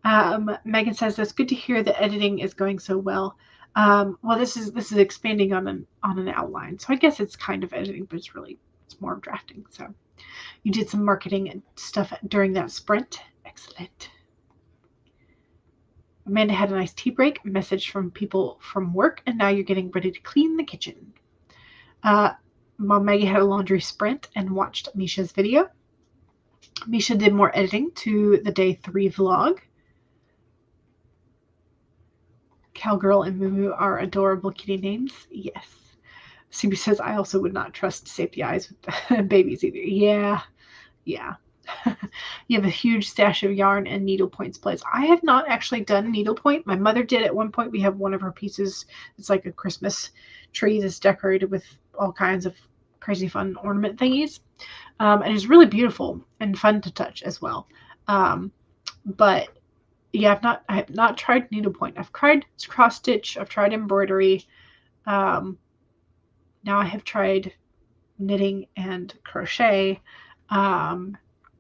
Megan says, that's good to hear the editing is going so well. Well, this is expanding on an outline. So I guess it's kind of editing, but it's more of drafting. So you did some marketing and stuff during that sprint. Excellent. Amanda had a nice tea break, message from people from work, and now you're getting ready to clean the kitchen. Mom Maggie had a laundry sprint and watched Misha's video. Misha did more editing to the day 3 vlog. Cowgirl and Moo are adorable kitty names. Yes. CB says, I also would not trust safety eyes with babies either. Yeah. You have a huge stash of yarn and needlepoint splits. I have not actually done needlepoint. My mother did at one point. We have one of her pieces. It's like a Christmas tree that's decorated with all kinds of crazy fun ornament thingies. And it's really beautiful and fun to touch as well. But yeah, I have not tried needlepoint. I've tried cross stitch. I've tried embroidery. Now I have tried knitting and crochet.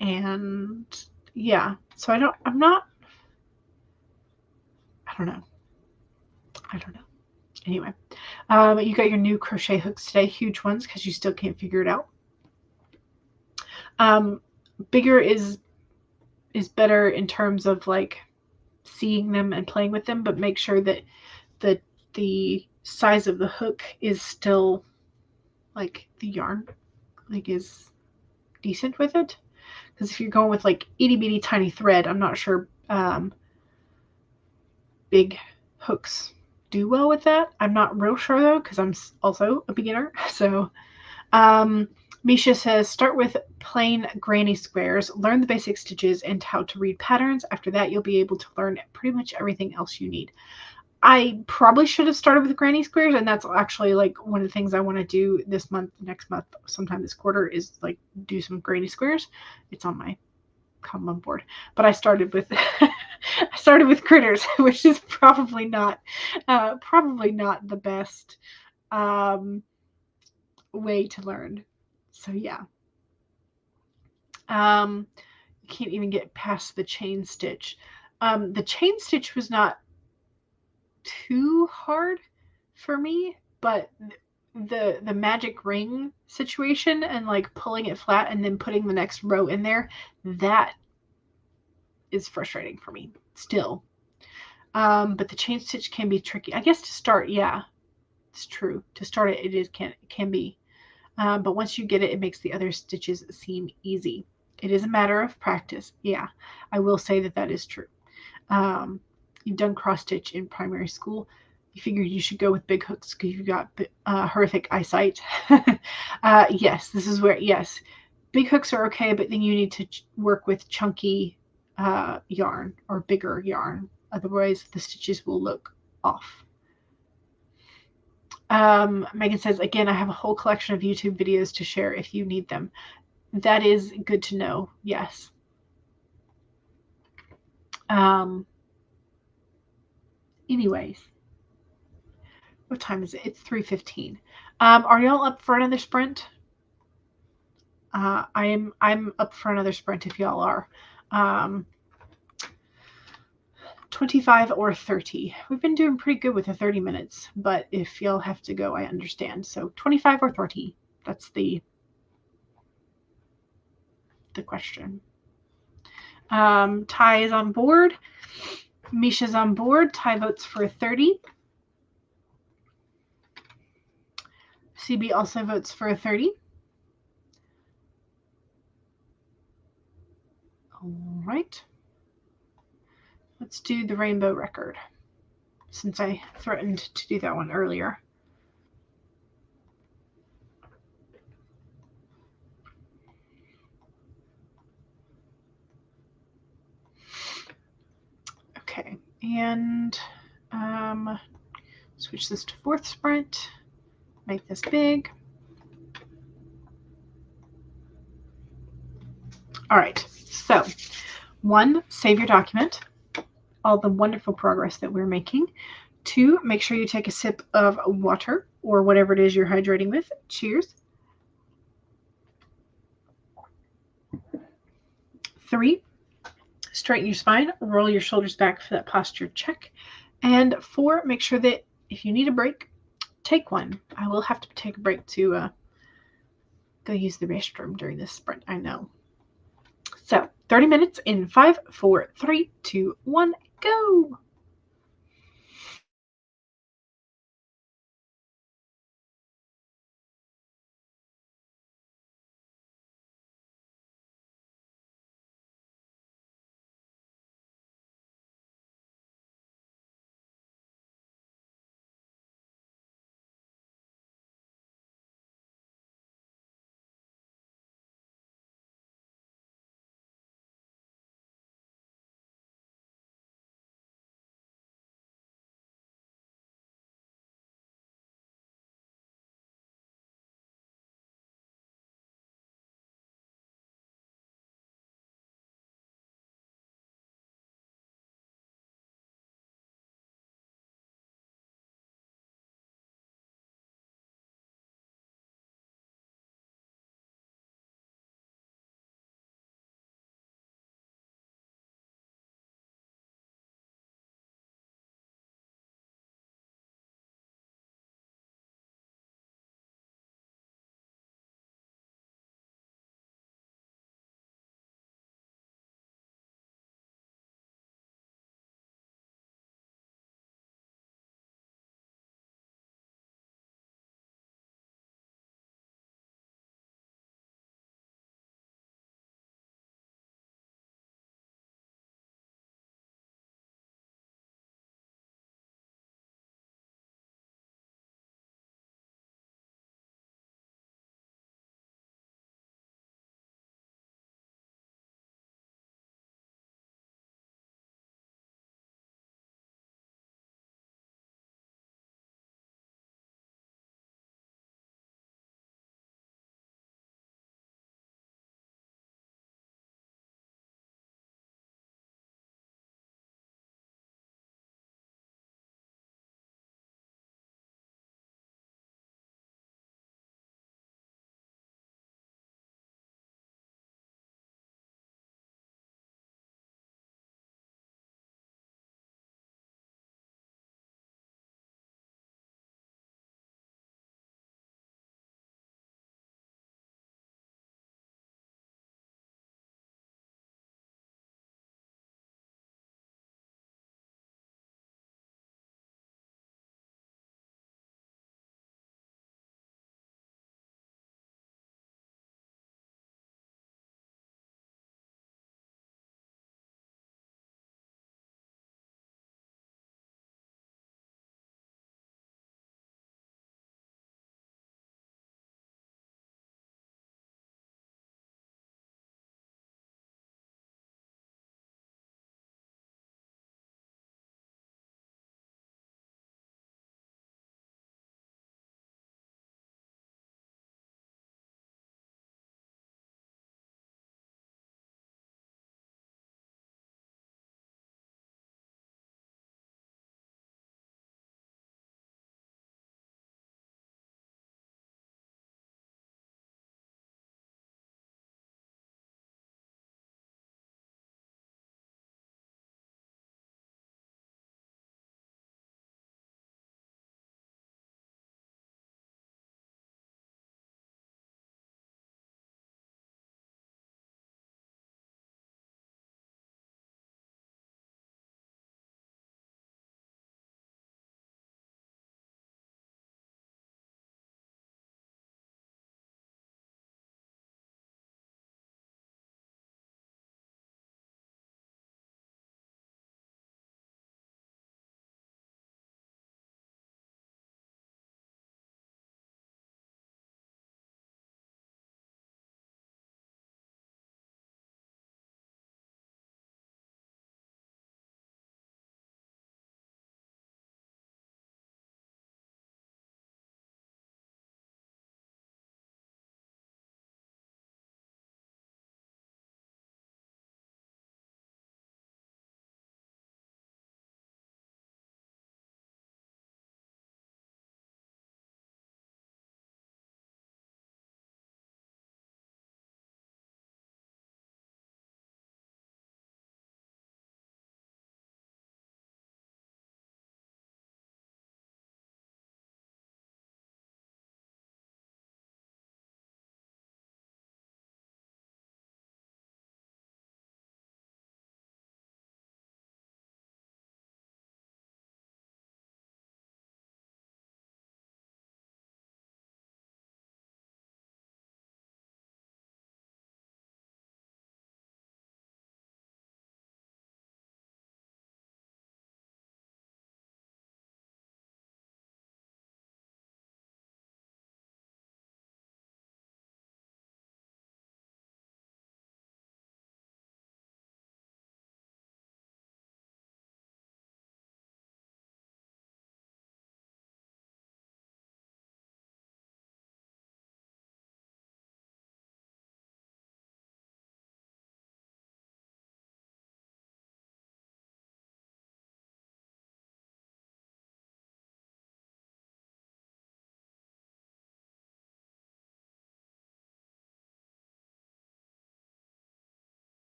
And yeah, so I don't know. Anyway, you got your new crochet hooks today, huge ones, because you still can't figure it out. Bigger is better in terms of like seeing them and playing with them, but make sure that the size of the hook is still like the yarn like is decent with it. Because if you're going with like itty bitty tiny thread, I'm not sure big hooks do well with that. I'm not real sure though, because I'm also a beginner. So Misha says, start with plain granny squares, learn the basic stitches and how to read patterns. After that, you'll be able to learn pretty much everything else you need. I probably should have started with granny squares, and that's actually like one of the things I want to do this month, next month, sometime this quarter, is like do some granny squares. It's on my Kanban board, but I started with critters, which is probably not the best way to learn. So yeah, you can't even get past the chain stitch. The chain stitch was not too hard for me, but the magic ring situation and like pulling it flat and then putting the next row in there, that is frustrating for me still. But the chain stitch can be tricky. I guess to start, yeah, it's true. To start it can be. But once you get it, it makes the other stitches seem easy. It is a matter of practice. Yeah, I will say that is true. You've done cross stitch in primary school. You figured you should go with big hooks because you've got horrific eyesight. Yes, this is where, yes, big hooks are okay, but then you need to work with chunky yarn or bigger yarn. Otherwise, the stitches will look off. Megan says, again, I have a whole collection of YouTube videos to share if you need them. That is good to know. Yes. Um, anyways, what time is it? It's 3:15. Are y'all up for another sprint? I'm up for another sprint if y'all are. Um, 25 or 30. We've been doing pretty good with the 30 minutes, but if y'all have to go, I understand. So 25 or 30. That's the question. Ty is on board. Misha's on board. Ty votes for 30. CB also votes for a 30. All right. Let's do the rainbow record, since I threatened to do that one earlier. Okay, and switch this to fourth sprint. Make this big. All right, so 1, save your document, all the wonderful progress that we're making. 2, make sure you take a sip of water or whatever it is you're hydrating with. Cheers. 3, straighten your spine, roll your shoulders back for that posture check. And 4, make sure that if you need a break, take one. I will have to take a break to go use the restroom during this sprint, I know. So 30 minutes in 5, 4, 3, 2, 1, go.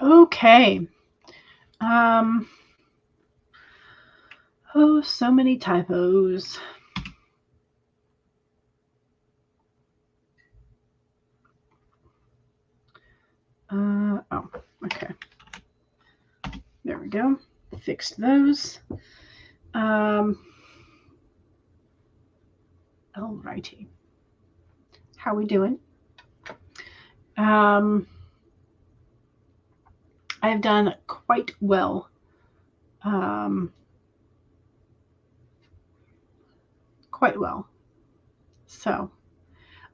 Okay. Oh, so many typos. Oh, okay. There we go. Fixed those. Alrighty. How we doing? I've done quite well. Quite well. So,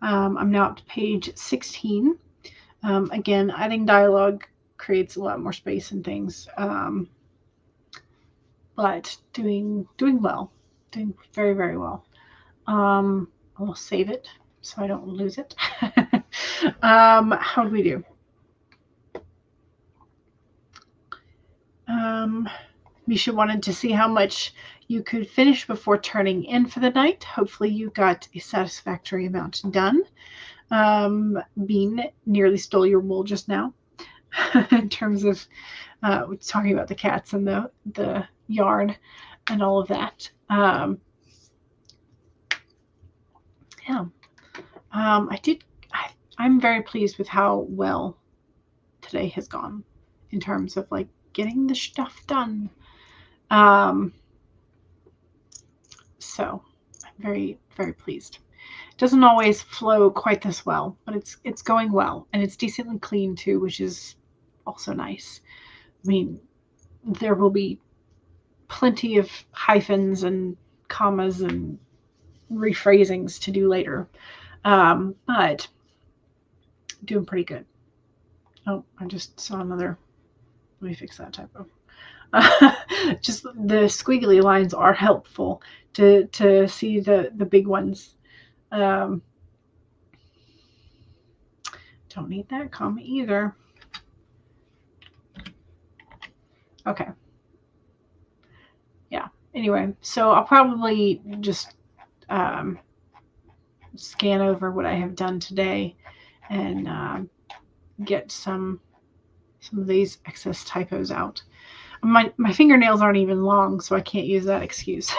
I'm now up to page 16. Again, adding dialogue creates a lot more space and things. But doing well. Doing very, very well. I'll save it so I don't lose it. How do we do? Misha wanted to see how much you could finish before turning in for the night. Hopefully you got a satisfactory amount done. Bean nearly stole your wool just now in terms of talking about the cats and the yard and all of that. Yeah. I'm very pleased with how well today has gone in terms of like getting the stuff done. So I'm very, very pleased. It doesn't always flow quite this well, but it's going well, and it's decently clean too, which is also nice. I mean, there will be plenty of hyphens and commas and rephrasings to do later, but doing pretty good. Oh, I just saw another. Let me fix that typo. Just the squiggly lines are helpful to see the big ones. Don't need that comma either. Okay. Yeah. Anyway, so I'll probably just scan over what I have done today and get some of these excess typos out. My fingernails aren't even long, so I can't use that excuse.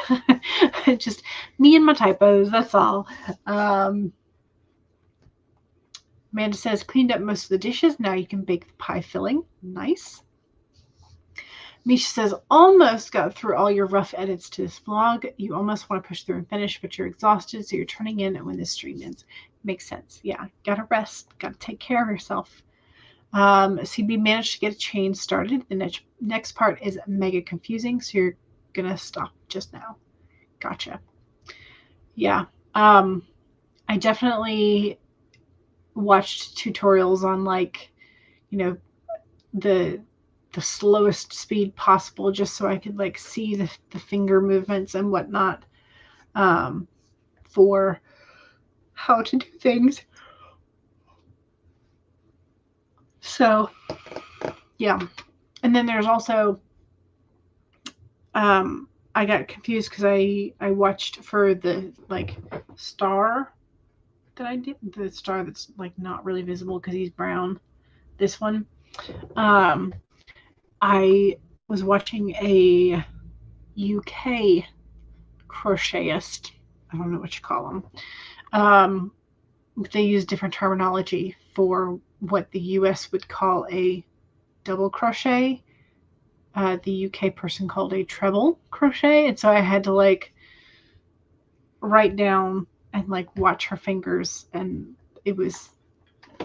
Just me and my typos, that's all. Amanda says, cleaned up most of the dishes. Now you can bake the pie filling. Nice. Misha says, almost got through all your rough edits to this vlog. You almost want to push through and finish, but you're exhausted, so you're turning in when this stream ends. Makes sense. Yeah, gotta rest. Gotta take care of yourself. CB managed to get a chain started. The next part is mega confusing, so you're gonna stop just now. Gotcha. Yeah. I definitely watched tutorials on like, the slowest speed possible just so I could like see the finger movements and whatnot for how to do things. So yeah. And then there's also I got confused because I watched for the like star that I did, the star that's like not really visible because he's brown. This one. I was watching a UK crochetist. I don't know what you call them. They use different terminology for what the US would call a double crochet. The UK person called a treble crochet, and so I had to like write down and like watch her fingers, and it was,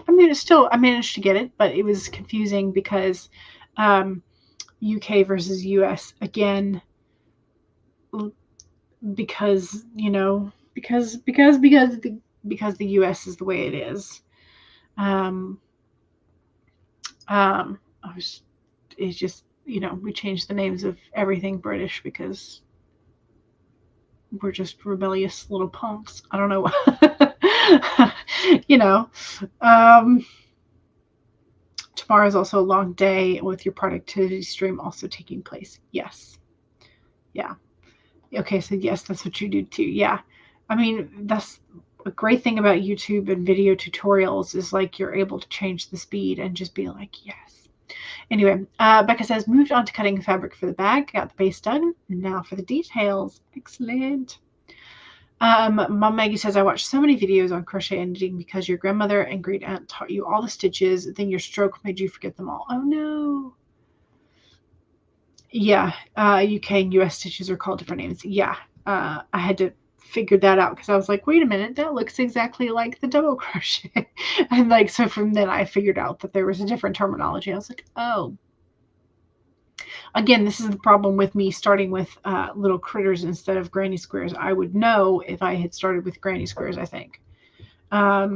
I mean, it's still, I managed to get it, but it was confusing because UK versus US again, because because the US is the way it is. It's just, we changed the names of everything British because we're just rebellious little punks. I don't know. Tomorrow is also a long day with your productivity stream also taking place. Yes. Yeah. Okay, so yes, that's what you do too. Yeah. I mean, that's a great thing about YouTube and video tutorials is like you're able to change the speed and just be like, yes, Anyway, Becca says, moved on to cutting fabric for the bag. Got the base done. Now for the details. Excellent. Mom Maggie says, I watched so many videos on crochet and knitting because your grandmother and great aunt taught you all the stitches. Then your stroke made you forget them all. Oh, no. Yeah, UK and US stitches are called different names. Yeah, I had to figure that out because I was like, wait a minute, that looks exactly like the double crochet. And like, so from then I figured out that there was a different terminology. I was like, oh. Again, this is the problem with me starting with little critters instead of granny squares. I would know if I had started with granny squares, I think. UK,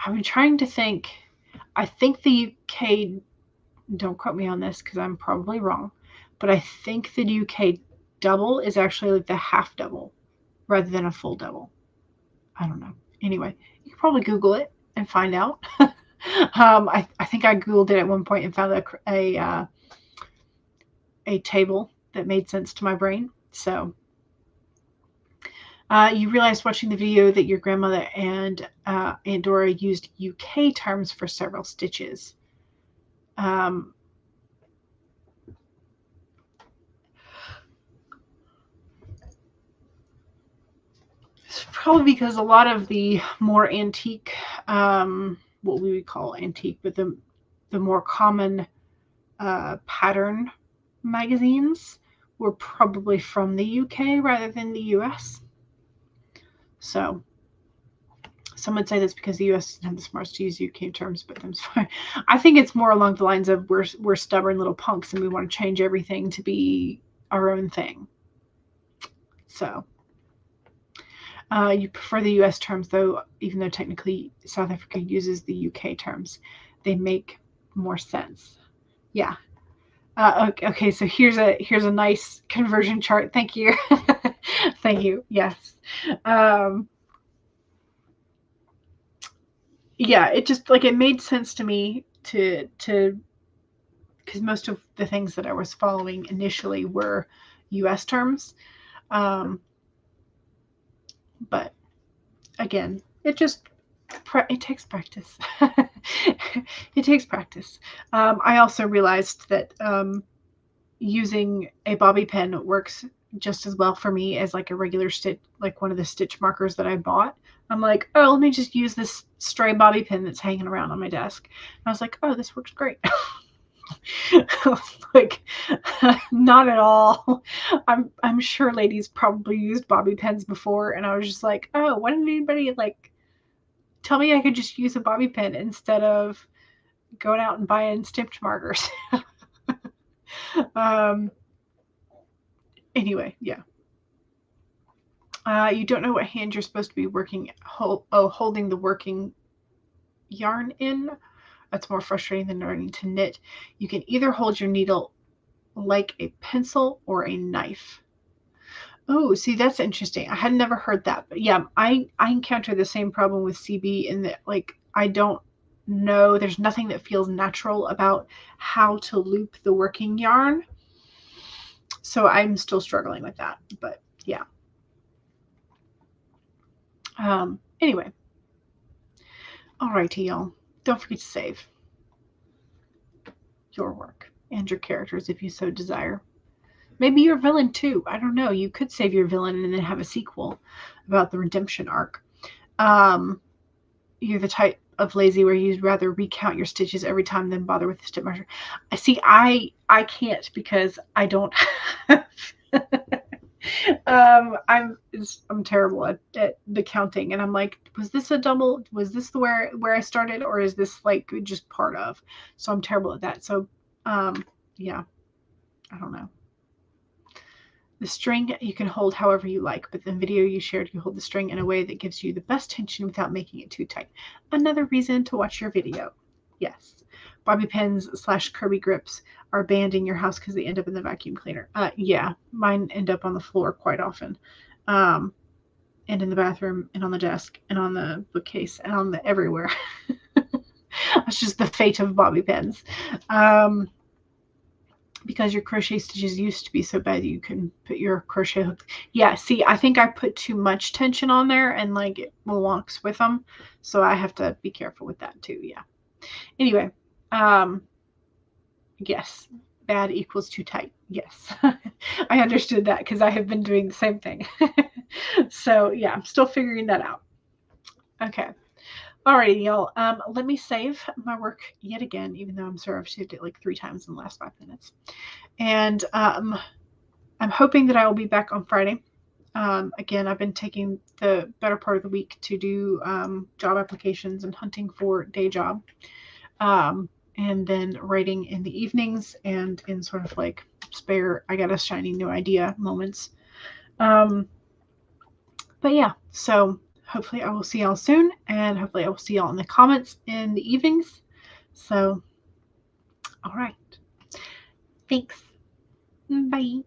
I'm trying to think. I think the UK, don't quote me on this because I'm probably wrong, but I think the UK double is actually like the half double rather than a full double. I don't know. Anyway, you can probably Google it and find out. I think I Googled it at one point and found a table that made sense to my brain. So you realized watching the video that your grandmother and Aunt Dora used UK terms for several stitches. It's probably because a lot of the more antique, what we would call antique, but the more common pattern magazines were probably from the UK rather than the US. So some would say that's because the US doesn't have the smarts to use UK terms, but that's fine. I think it's more along the lines of we're stubborn little punks and we want to change everything to be our own thing. So you prefer the US terms, though, even though technically South Africa uses the UK terms. They make more sense. Yeah. Okay, so here's a nice conversion chart. Thank you. Thank you. Yes. Yeah, it just like it made sense to me to because most of the things that I was following initially were US terms. But again, it takes practice. It takes practice. I also realized that using a bobby pin works just as well for me as like a regular stitch, like one of the stitch markers that I bought. I'm like, oh, let me just use this stray bobby pin that's hanging around on my desk. And I was like, oh, this works great. Like, not at all. I'm sure ladies probably used bobby pins before, and I was just like, oh, why didn't anybody like tell me I could just use a bobby pin instead of going out and buying stitch markers? Anyway, yeah. You don't know what hand you're supposed to be holding the working yarn in. That's more frustrating than learning to knit. You can either hold your needle like a pencil or a knife. Oh, see, that's interesting. I had never heard that. But yeah, I encounter the same problem with CB in that, like, I don't know. There's nothing that feels natural about how to loop the working yarn. So I'm still struggling with that. But yeah. Anyway. Alrighty, y'all. Don't forget to save your work and your characters if you so desire. Maybe your villain too. I don't know. You could save your villain and then have a sequel about the redemption arc. You're the type of lazy where you'd rather recount your stitches every time than bother with the stitch measure. See, I can't because I don't have I'm terrible at the counting, and I'm like, was this a double? Was this the where I started, or is this like just part of? So I'm terrible at that. So yeah, I don't know. The string you can hold however you like, but the video you shared, you hold the string in a way that gives you the best tension without making it too tight. Another reason to watch your video. Yes. Bobby pins / Kirby grips are banned in your house because they end up in the vacuum cleaner. Yeah, mine end up on the floor quite often. And in the bathroom and on the desk and on the bookcase and on the everywhere. That's just the fate of bobby pins. because your crochet stitches used to be so bad you can put your crochet hook. Yeah, see, I think I put too much tension on there and like it wonks with them. So I have to be careful with that too. Yeah. Anyway, yes, bad equals too tight. Yes, I understood that because I have been doing the same thing. So yeah, I'm still figuring that out. Okay. Alrighty, y'all. Let me save my work yet again, even though I'm sorry I've saved it like 3 times in the last 5 minutes. And I'm hoping that I will be back on Friday. Again, I've been taking the better part of the week to do job applications and hunting for day job. And then writing in the evenings and in sort of like spare, I got a shiny new idea moments. But yeah, so hopefully I will see y'all soon, and hopefully I will see y'all in the comments in the evenings. So, all right. Thanks. Bye.